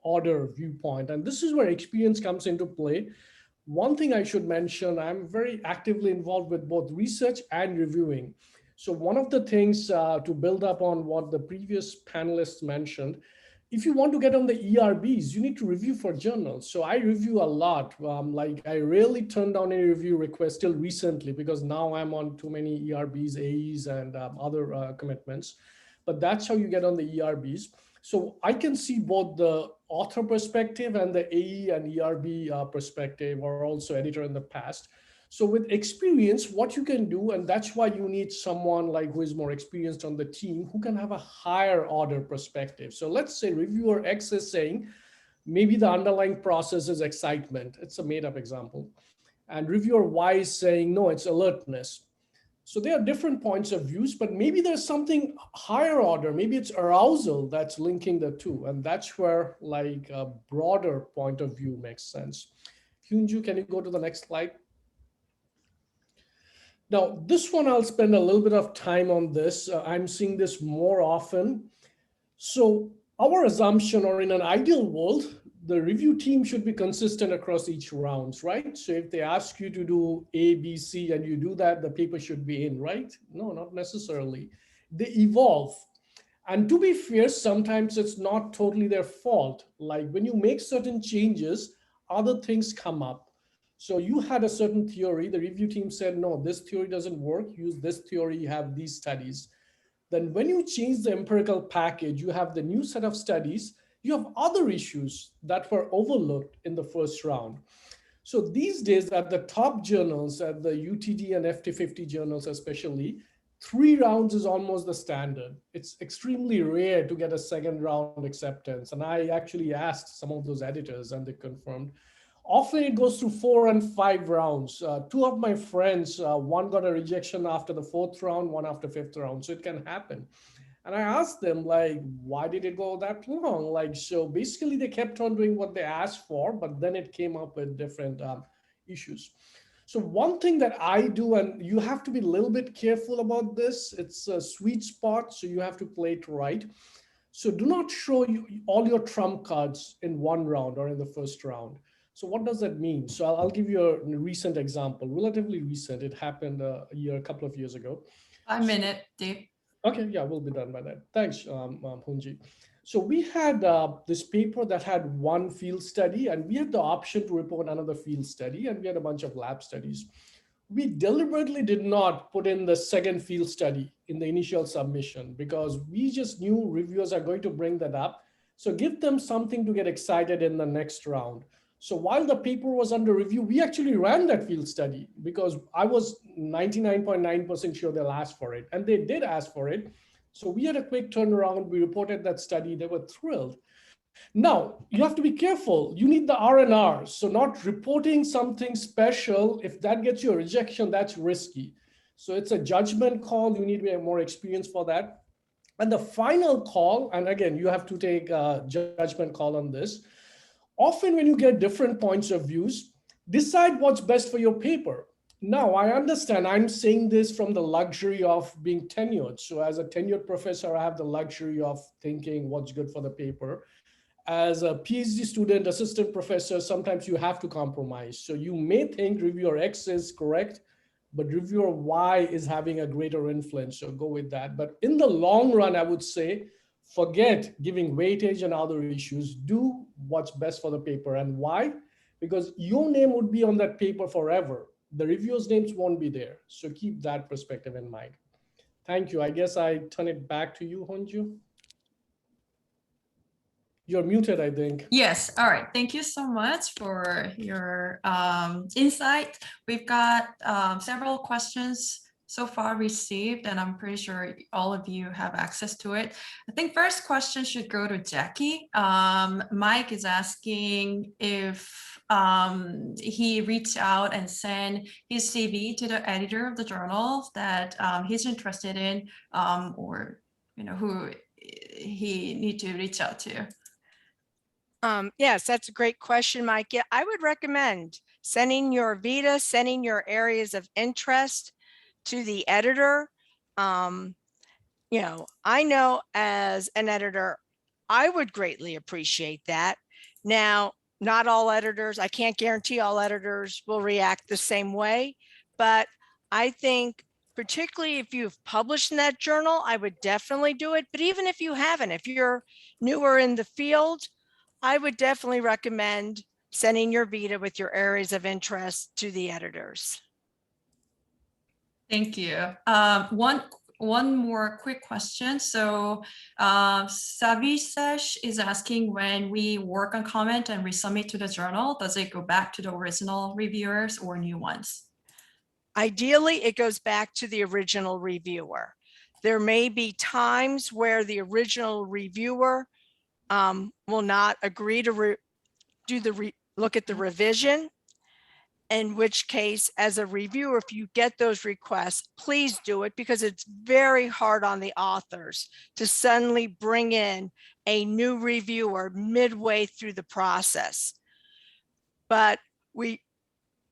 order viewpoint. And this is where experience comes into play. One thing I should mention, I'm very actively involved with both research and reviewing. So one of the things to build up on what the previous panelists mentioned, if you want to get on the ERBs, you need to review for journals. So I review a lot. Like I rarely turn down any review request till recently because now I'm on too many ERBs, AEs, and other commitments. But that's how you get on the ERBs. So I can see both the author perspective and the AE and ERB perspective, or also editor in the past. So with experience, what you can do, and that's why you need someone like who is more experienced on the team, who can have a higher order perspective. So let's say reviewer X is saying, maybe the underlying process is excitement. It's a made up example. And reviewer Y is saying, no, it's alertness. So there are different points of views, but maybe there's something higher order. Maybe it's arousal that's linking the two. And that's where like a broader point of view makes sense. Hyunju, can you go to the next slide? Now, this one, I'll spend a little bit of time on this. I'm seeing this more often. So our assumption, or in an ideal world, the review team should be consistent across each rounds, right? So if they ask you to do A, B, C, and you do that, the paper should be in, right? No, not necessarily. They evolve. And to be fair, sometimes it's not totally their fault. Like when you make certain changes, other things come up. So you had a certain theory, the review team said, no, this theory doesn't work, use this theory, you have these studies. Then when you change the empirical package, you have the new set of studies, you have other issues that were overlooked in the first round. So these days at the top journals, at the UTD and FT50 journals especially, 3 rounds is almost the standard. It's extremely rare to get a second round acceptance. And I actually asked some of those editors and they confirmed. Often it goes through 4 and 5 rounds. 2 of my friends, one got a rejection after the 4th round, one after 5th round. So it can happen. And I asked them, like, why did it go that long? Like, so basically they kept on doing what they asked for, but then it came up with different issues. So one thing that I do, and you have to be a little bit careful about this, it's a sweet spot, so you have to play it right. So do not show all your trump cards in one round or in the first round. So what does that mean? So I'll give you a recent example, relatively recent. It happened a couple of years ago. 1 minute, Dave. Okay, yeah, we'll be done by that. Thanks, Hunji. So we had this paper that had one field study, and we had the option to report another field study, and we had a bunch of lab studies. We deliberately did not put in the second field study in the initial submission because we just knew reviewers are going to bring that up. So give them something to get excited in the next round. So while the paper was under review, we actually ran that field study because I was 99.9% sure they'll ask for it. And they did ask for it. So we had a quick turnaround. We reported that study. They were thrilled. Now, you have to be careful. You need the R&R. So not reporting something special, if that gets you a rejection, that's risky. So it's a judgment call. You need to be more experience for that. And the final call, and again, you have to take a judgment call on this. Often when you get different points of views, decide what's best for your paper. Now, I understand I'm saying this from the luxury of being tenured. So as a tenured professor, I have the luxury of thinking what's good for the paper. As a PhD student, assistant professor, sometimes you have to compromise. So you may think reviewer X is correct, but reviewer Y is having a greater influence. So go with that. But in the long run, I would say, forget giving weightage and other issues. Do what's best for the paper. And why? Because your name would be on that paper forever. The reviewers' names won't be there. So keep that perspective in mind. Thank you. I guess I turn it back to you, Honju. You're muted, I think. Yes. All right. Thank you so much for your insight. We've got several questions so far received, and I'm pretty sure all of you have access to it. I think first question should go to Jackie. Mike is asking if he reached out and sent his CV to the editor of the journal that he's interested in, or who he need to reach out to. Yes, that's a great question, Mike. Yeah, I would recommend sending your vita, sending your areas of interest to the editor. I know as an editor, I would greatly appreciate that. Now, not all editors, I can't guarantee all editors will react the same way, but I think particularly if you've published in that journal, I would definitely do it. But even if you haven't, if you're newer in the field, I would definitely recommend sending your vita with your areas of interest to the editors. Thank you. One more quick question. So Savisesh is asking, when we work on comment and resubmit to the journal, does it go back to the original reviewers or new ones? Ideally, it goes back to the original reviewer. There may be times where the original reviewer will not agree to look at the revision, in which case, as a reviewer, if you get those requests, please do it, because it's very hard on the authors to suddenly bring in a new reviewer midway through the process. But we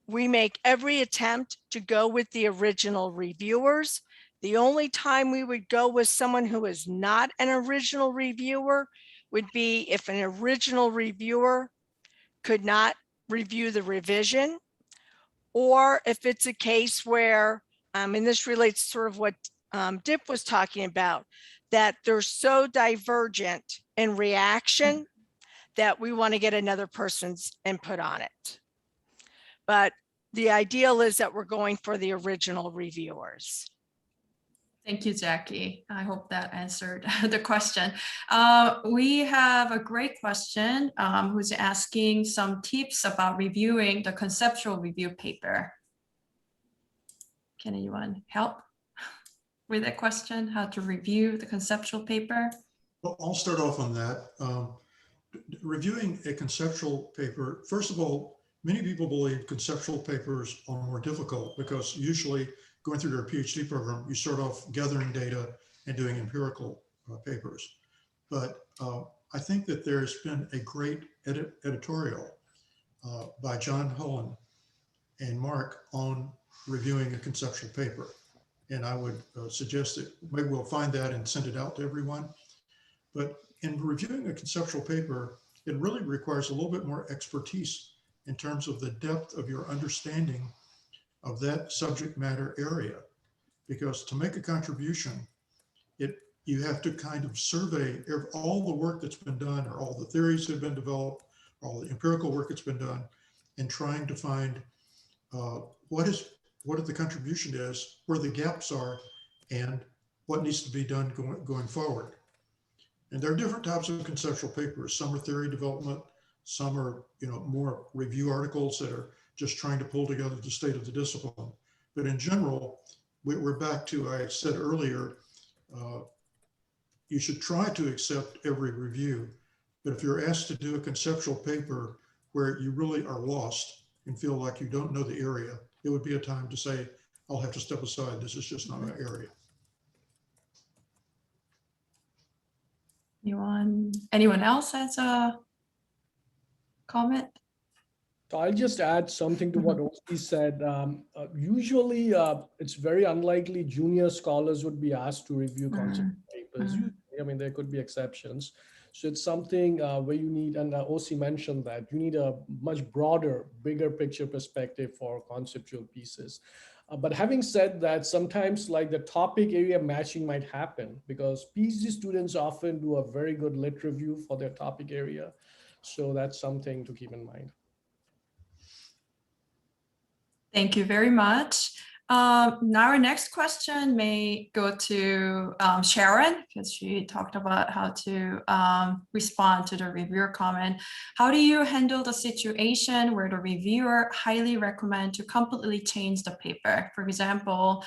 make every attempt to go with the original reviewers. The only time we would go with someone who is not an original reviewer would be if an original reviewer could not review the revision, or if it's a case where, and this relates to sort of what Dip was talking about, that they're so divergent in reaction that we want to get another person's input on it. But the ideal is that we're going for the original reviewers. Thank you, Jackie. I hope that answered the question. We have a great question who's asking some tips about reviewing the conceptual review paper. Can anyone help with that question? How to review the conceptual paper? Well, I'll start off on that. Reviewing a conceptual paper, first of all, many people believe conceptual papers are more difficult because usually going through your PhD program, you start off gathering data and doing empirical papers. But I think that there's been a great editorial by John Hullen and Mark on reviewing a conceptual paper. And I would suggest that maybe we'll find that and send it out to everyone. But in reviewing a conceptual paper, it really requires a little bit more expertise in terms of the depth of your understanding of that subject matter area. Because to make a contribution, you have to kind of survey all the work that's been done, or all the theories that have been developed, all the empirical work that's been done, and trying to find what the contribution is, where the gaps are, and what needs to be done going forward. And there are different types of conceptual papers. Some are theory development, some are more review articles that are just trying to pull together the state of the discipline. But in general, we're back to, I said earlier, you should try to accept every review. But if you're asked to do a conceptual paper where you really are lost and feel like you don't know the area, it would be a time to say, I'll have to step aside. This is just not my area. Anyone else has a comment? So I'll just add something to what Osi said. Usually, it's very unlikely junior scholars would be asked to review concept papers. I mean, there could be exceptions. So it's something where you need, and Osi mentioned that, you need a much broader, bigger picture perspective for conceptual pieces. But having said that, sometimes like the topic area matching might happen because PhD students often do a very good lit review for their topic area. So that's something to keep in mind. Thank you very much. Now our next question may go to Sharon, because she talked about how to respond to the reviewer comment. How do you handle the situation where the reviewer highly recommend to completely change the paper? For example,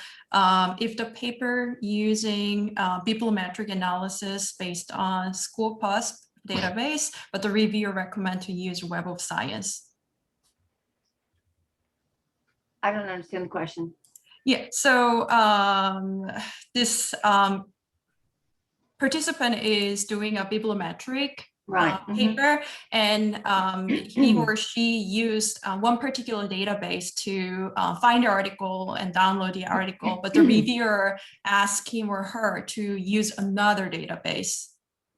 if the paper using bibliometric analysis based on Schoolpus database, but the reviewer recommend to use Web of Science. I don't understand the question. Yeah, so this participant is doing a bibliometric paper, and he or she used one particular database to find the article and download the article, but the reviewer asked him or her to use another database.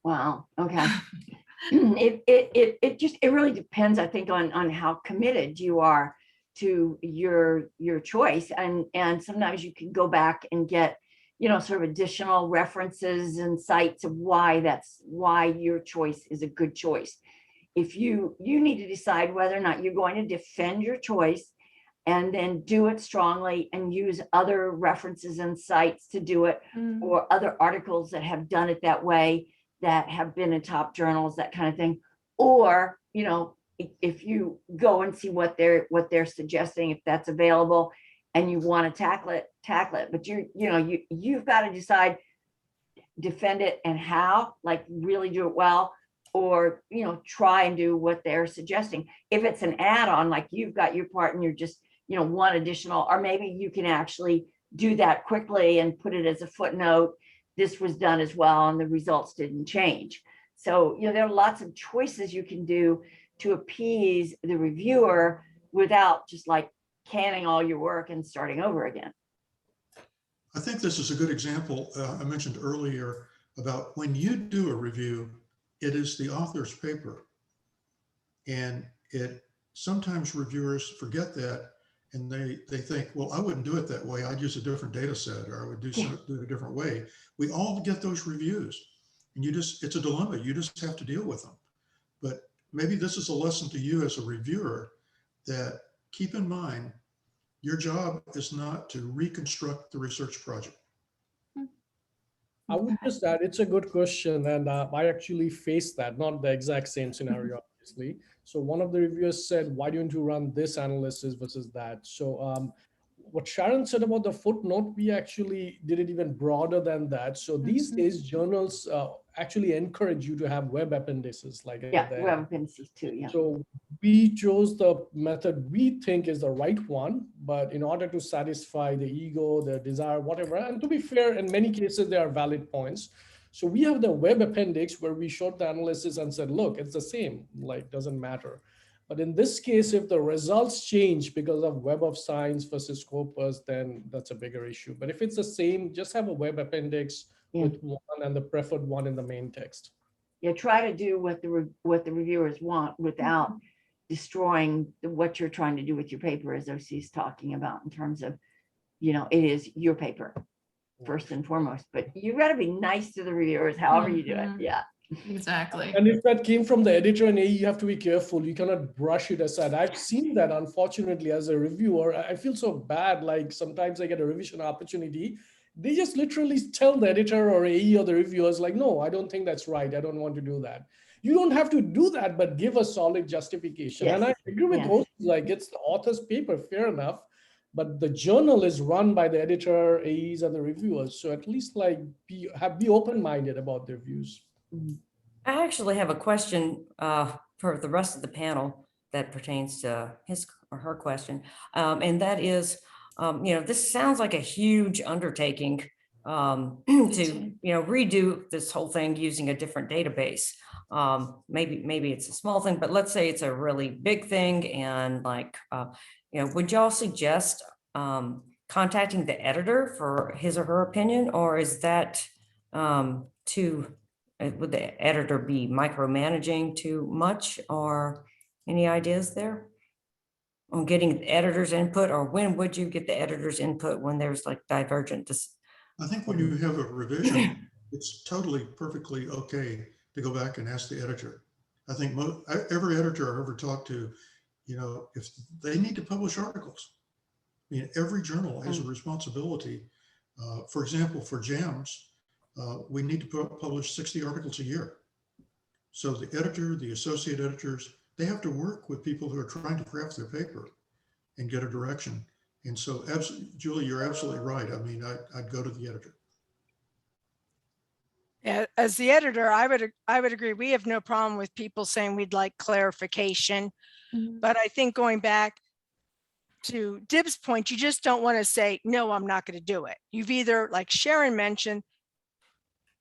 Wow, okay. It really depends, I think, on how committed you are to your choice. And sometimes you can go back and get, sort of additional references and sites of why your choice is a good choice. If you need to decide whether or not you're going to defend your choice and then do it strongly and use other references and sites to do it, or other articles that have done it that way, that have been in top journals, that kind of thing. Or, if you go and see what they're suggesting, if that's available and you want to tackle it. But you've got to decide, defend it and how, like really do it well, or, try and do what they're suggesting. If it's an add-on, like you've got your part and you're just, one additional, or maybe you can actually do that quickly and put it as a footnote. This was done as well and the results didn't change. So, there are lots of choices you can do to appease the reviewer without just like canning all your work and starting over again. I think this is a good example. I mentioned earlier about when you do a review, it is the author's paper. And sometimes reviewers forget that, and they think, well, I wouldn't do it that way. I'd use a different data set, or I would do it a different way. We all get those reviews, and it's a dilemma. You just have to deal with them. But maybe this is a lesson to you as a reviewer, that keep in mind, your job is not to reconstruct the research project. I would just add, it's a good question. And I actually faced that, not the exact same scenario, obviously. So one of the reviewers said, why don't you run this analysis versus that? So what Sharon said about the footnote, we actually did it even broader than that. So these days, journals actually encourage you to have web appendices. Web appendices too, yeah. So we chose the method we think is the right one, but in order to satisfy the ego, the desire, whatever, and to be fair, in many cases, there are valid points. So we have the web appendix where we showed the analysis and said, look, it's the same, doesn't matter. But in this case, if the results change because of Web of Science versus Scopus, then that's a bigger issue. But if it's the same, just have a web appendix with one and the preferred one in the main text. Yeah, try to do what the reviewers want without destroying what you're trying to do with your paper, as OC is talking about, in terms of, it is your paper first and foremost. But you got to be nice to the reviewers, however you do it. Yeah. Exactly. And if that came from the editor and AE, you have to be careful. You cannot brush it aside. I've seen that, unfortunately, as a reviewer. I feel so bad. Like sometimes I get a revision opportunity. They just literally tell the editor or AE or the reviewers like, no, I don't think that's right. I don't want to do that. You don't have to do that, but give a solid justification. Yes. And I agree with those, it's the author's paper, fair enough. But the journal is run by the editor, AEs, and the reviewers. So at least be open-minded about their views. I actually have a question for the rest of the panel that pertains to his or her question. And that is, this sounds like a huge undertaking to, redo this whole thing using a different database. Maybe it's a small thing, but let's say it's a really big thing. And would y'all suggest contacting the editor for his or her opinion, or is that would the editor be micromanaging too much, or any ideas there on getting the editor's input, or when would you get the editor's input when there's divergent? I think when you have a revision, it's totally perfectly okay to go back and ask the editor. I think every editor I've ever talked to, if they need to publish articles, every journal has a responsibility. For example, for JAMS, we need to publish 60 articles a year. So the editor, the associate editors, they have to work with people who are trying to craft their paper and get a direction. And so, Julie, you're absolutely right. I'd go to the editor. Yeah, as the editor, I would agree. We have no problem with people saying we'd like clarification. But I think going back to Dib's point, you just don't want to say, no, I'm not going to do it. You've either, like Sharon mentioned,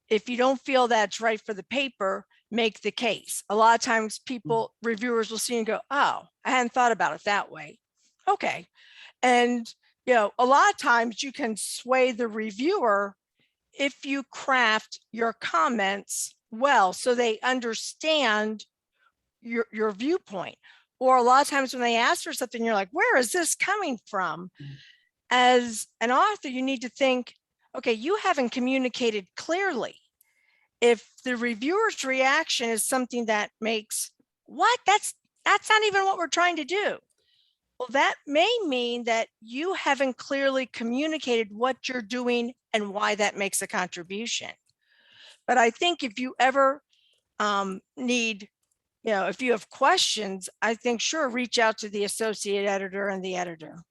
if you don't feel that's right for the paper, make the case. A lot of times reviewers will see and go, oh, I hadn't thought about it that way. Okay. And, a lot of times you can sway the reviewer if you craft your comments well, so they understand your viewpoint. Or a lot of times when they ask for something, you're like, where is this coming from? As an author, you need to think, okay, you haven't communicated clearly. If the reviewer's reaction is something that makes, what? That's not even what we're trying to do. Well, that may mean that you haven't clearly communicated what you're doing and why that makes a contribution. But I think if you ever need, if you have questions, I think sure, reach out to the associate editor and the editor.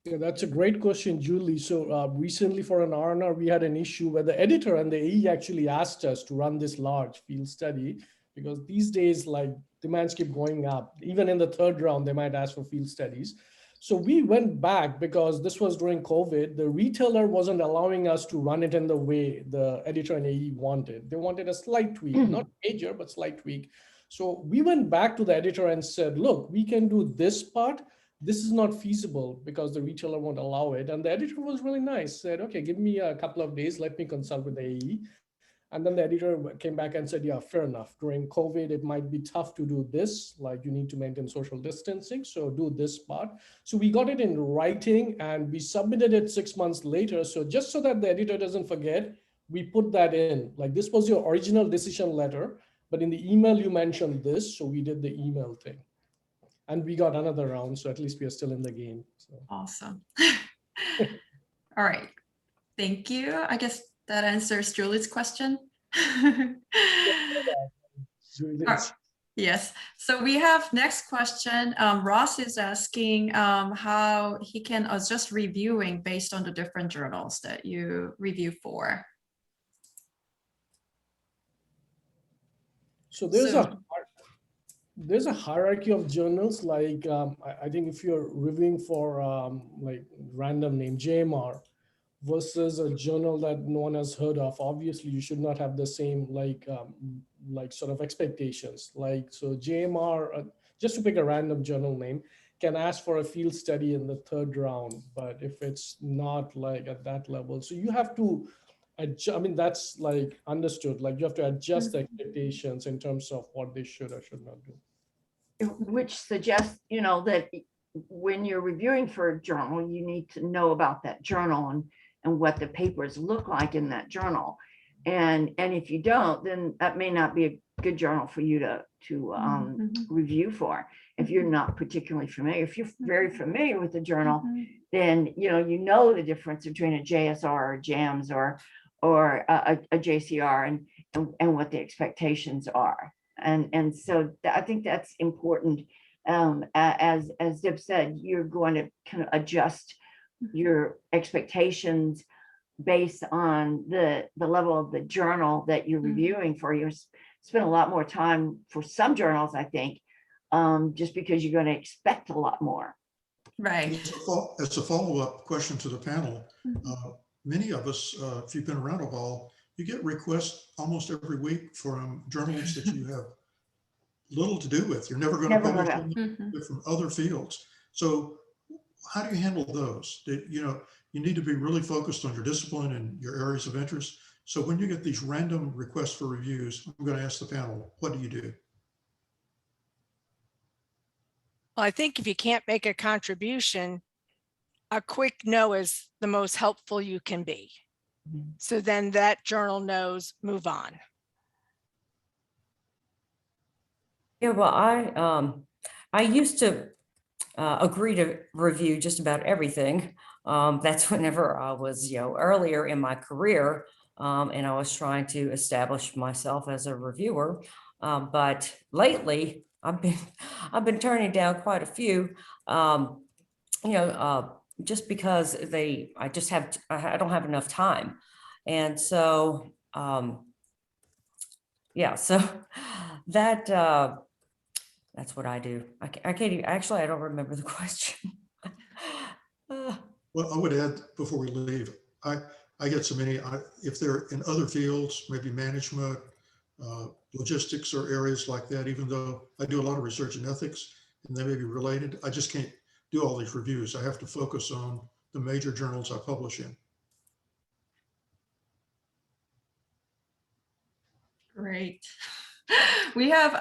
Yeah, that's a great question, Julie. So recently for an R&R, we had an issue where the editor and the AE actually asked us to run this large field study, because these days, like, demands keep going up. Even in the third round, they might ask for field studies. So we went back because this was during COVID. The retailer wasn't allowing us to run it in the way the editor and AE wanted. They wanted a slight tweak, not major, but slight tweak. So we went back to the editor and said, look, we can do this part. This is not feasible because the retailer won't allow it. And the editor was really nice, said, okay, give me a couple of days, let me consult with the AE. And then the editor came back and said, yeah, fair enough. During COVID, it might be tough to do this, like you need to maintain social distancing, so do this part. So we got it in writing and we submitted it 6 months later. So just so that the editor doesn't forget, we put that in, like this was your original decision letter, but in the email you mentioned this, so we did the email thing. And we got another round, so at least we are still in the game. So. Awesome. All right. Thank you. I guess that answers Julie's question. Yes. So we have next question. Ross is asking how he can adjust reviewing based on the different journals that you review for. So there's a hierarchy of journals. Like I think if you're reviewing for like random name JMR versus a journal that no one has heard of, obviously you should not have the same like sort of expectations. Like so JMR, just to pick a random journal name, can ask for a field study in the third round, but if it's not like at that level, so you have to adjust. I mean, that's like understood. Like you have to adjust the expectations in terms of what they should or should not do. Which suggests, that when you're reviewing for a journal, you need to know about that journal and what the papers look like in that journal. And if you don't, then that may not be a good journal for you to review for. If you're not particularly familiar, if you're very familiar with the journal, then you know the difference between a JSR or JAMS or a JCR and what the expectations are. And so I think that's important. As Deb said, you're going to kind of adjust your expectations based on the level of the journal that you're reviewing for. You spend a lot more time for some journals, I think, just because you're going to expect a lot more. Right. As a follow-up question to the panel, many of us, if you've been around a while, you get requests almost every week from journals that you have little to do with. You're never going to publish them from other fields. So how do you handle those? You need to be really focused on your discipline and your areas of interest. So when you get these random requests for reviews, I'm going to ask the panel, what do you do? Well, I think if you can't make a contribution, a quick no is the most helpful you can be. So then that journal knows, move on. Yeah, well, I used to agree to review just about everything. That's whenever I was, earlier in my career, and I was trying to establish myself as a reviewer. But lately, I've been turning down quite a few, just because I don't have enough time, and so yeah, so that's what I do. I can't even, actually, I don't remember the question. Well, I would add before we leave, I get so many, if they're in other fields, maybe management, logistics or areas like that, even though I do a lot of research in ethics and they may be related, I just can't do all these reviews. I have to focus on the major journals I publish in. Great. We have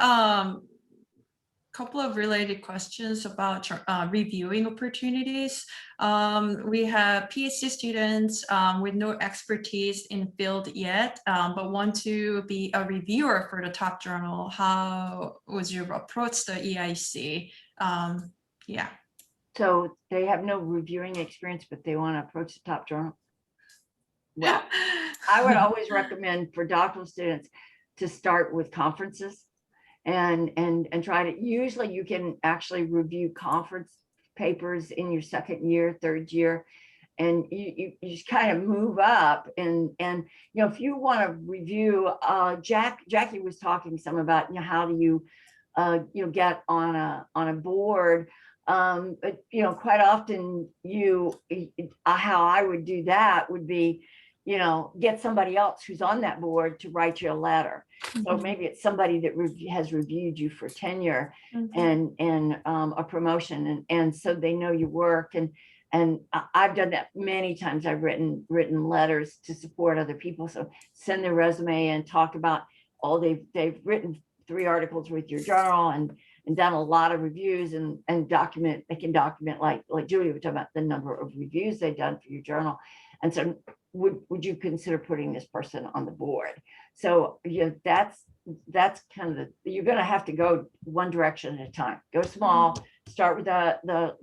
couple of related questions about reviewing opportunities. We have PhD students with no expertise in field yet, but want to be a reviewer for the top journal. How would you approach the EIC? Yeah. So they have no reviewing experience, but they want to approach the top journal. Well, I would always recommend for doctoral students to start with conferences and try to, usually you can actually review conference papers in your second year, third year, and you just kind of move up and you know, if you want to review, Jackie was talking some about, you know, how do you you know, get on a board. But you know, quite often how I would do that would be, you know, get somebody else who's on that board to write you a letter. So maybe it's somebody that has reviewed you for tenure and a promotion, and so they know your work. And I've done that many times. I've written letters to support other people. So send their resume and talk about all they've written 3 articles with your journal and done a lot of reviews and document. They can document, like Julie was talking about, the number of reviews they've done for your journal. And so would you consider putting this person on the board? So yeah, that's kind of you're going to have to go one direction at a time. Go small. Start with the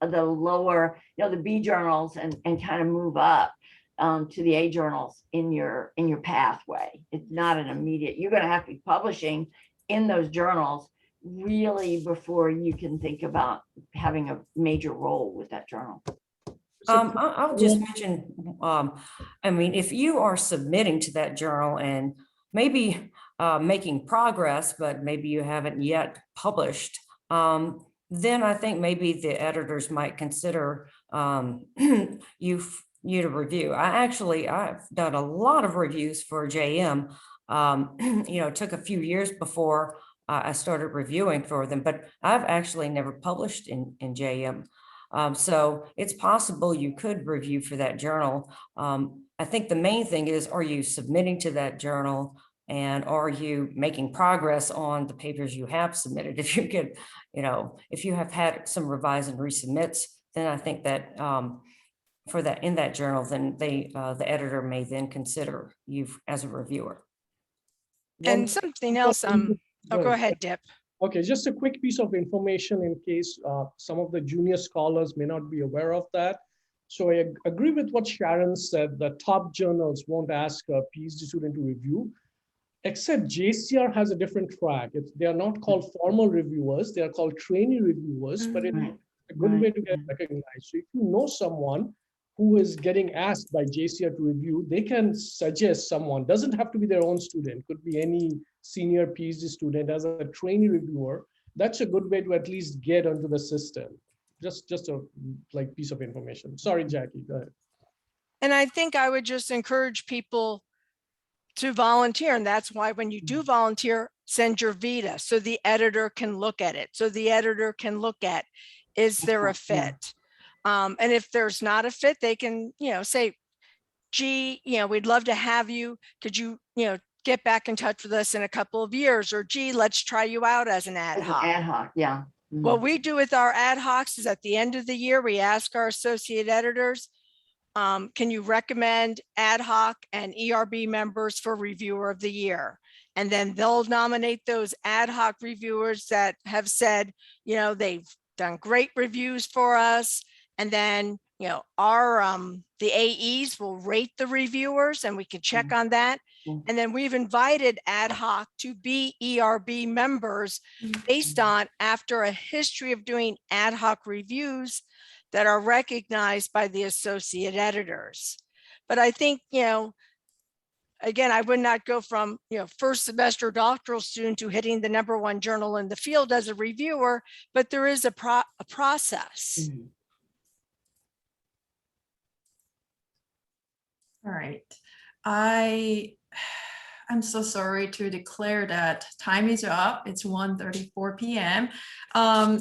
lower, you know, the B journals, and kind of move up to the A journals in your pathway. It's not an immediate. You're going to have to be publishing in those journals really before you can think about having a major role with that journal. I'll just mention, I mean, if you are submitting to that journal and maybe making progress, but maybe you haven't yet published, then I think maybe the editors might consider you to review. I've done a lot of reviews for JM. You know, it took a few years before I started reviewing for them, but I've actually never published in JM. So it's possible you could review for that journal. I think the main thing is, are you submitting to that journal, and are you making progress on the papers you have submitted? If you get, you know, if you have had some revise and resubmits, then I think that for that in that journal, then the editor may then consider you as a reviewer. And something else, oh, go ahead, Dip. Okay, just a quick piece of information in case some of the junior scholars may not be aware of that. So I agree with what Sharon said, that top journals won't ask a PhD student to review, except JCR has a different track. They are not called formal reviewers, they are called trainee reviewers, but it's a good way to get recognized. So if you know someone who is getting asked by JCR to review, they can suggest someone, doesn't have to be their own student, could be any senior PhD student as a trainee reviewer. That's a good way to at least get onto the system. Just a like piece of information. Sorry, Jackie, go ahead. And I think I would just encourage people to volunteer. And that's why when you do volunteer, send your vita so the editor can look at it. So the editor can look at, is there a fit? And if there's not a fit, they can, you know, say, gee, you know, we'd love to have you. Could you, you know, get back in touch with us in a couple of years? Or gee, let's try you out as an ad hoc. Ad hoc, yeah. What we do with our ad hocs is at the end of the year, we ask our associate editors, can you recommend ad hoc and ERB members for reviewer of the year? And then they'll nominate those ad hoc reviewers that have said, you know, they've done great reviews for us. And then, you know, our the AEs will rate the reviewers and we can check on that. And then we've invited ad hoc to be ERB members based on after a history of doing ad hoc reviews that are recognized by the associate editors. But I think, you know, again, I would not go from, you know, first semester doctoral student to hitting the #1 journal in the field as a reviewer, but there is a process. All right. I I'm so sorry to declare that time is up. It's 1:34 p.m.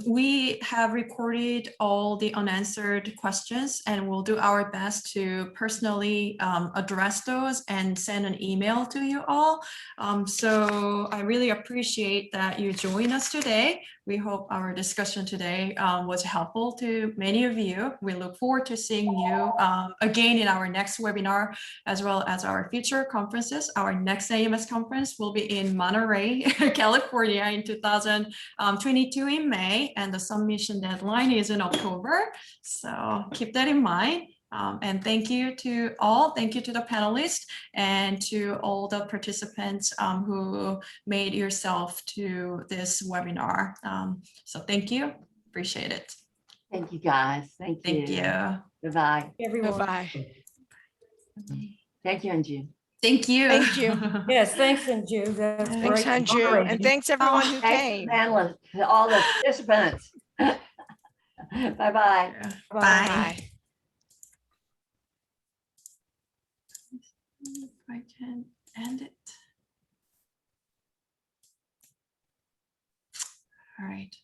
We have recorded all the unanswered questions and we'll do our best to personally address those and send an email to you all. So I really appreciate that you joined us today. We hope our discussion today was helpful to many of you. We look forward to seeing you again in our next webinar, as well as our future conferences. Our next AMS conference will be in Monterey, California in 2022 in May, and the submission deadline is in October. So keep that in mind. And thank you to all. Thank you to the panelists and to all the participants who made yourself to this webinar. So thank you. Appreciate it. Thank you, guys. Thank you. Thank you. Goodbye. Everyone. Bye-bye. Thank you, Anju. Thank you. Thank you. Yes, thanks, Anju. That's Thanks, great. Anju. And Moderating. thanks everyone who Thanks, came. panelists, to all the participants. Bye-bye. Yeah. Bye. Bye. Bye. If I can end it. All right.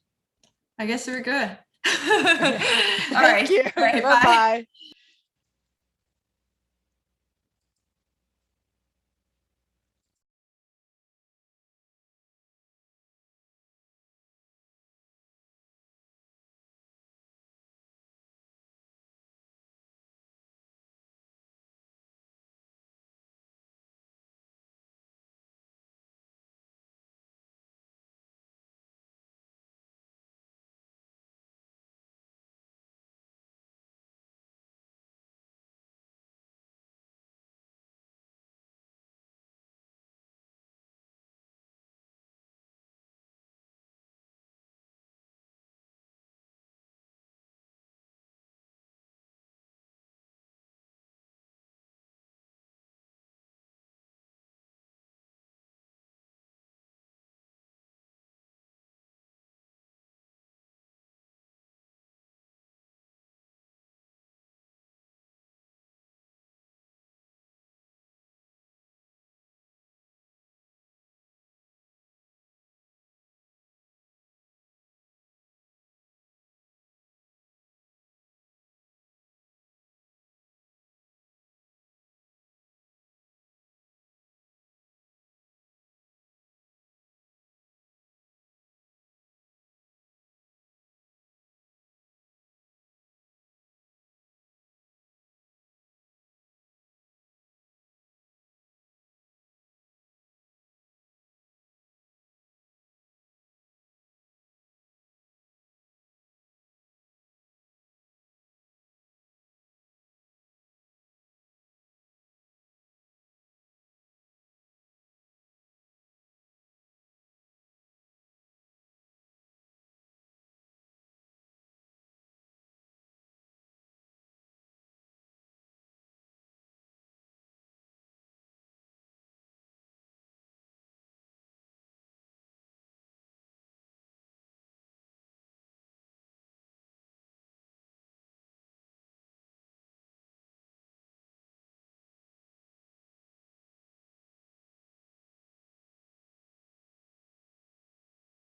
I guess we're good. All right. Thank you. All right, bye. Bye-bye.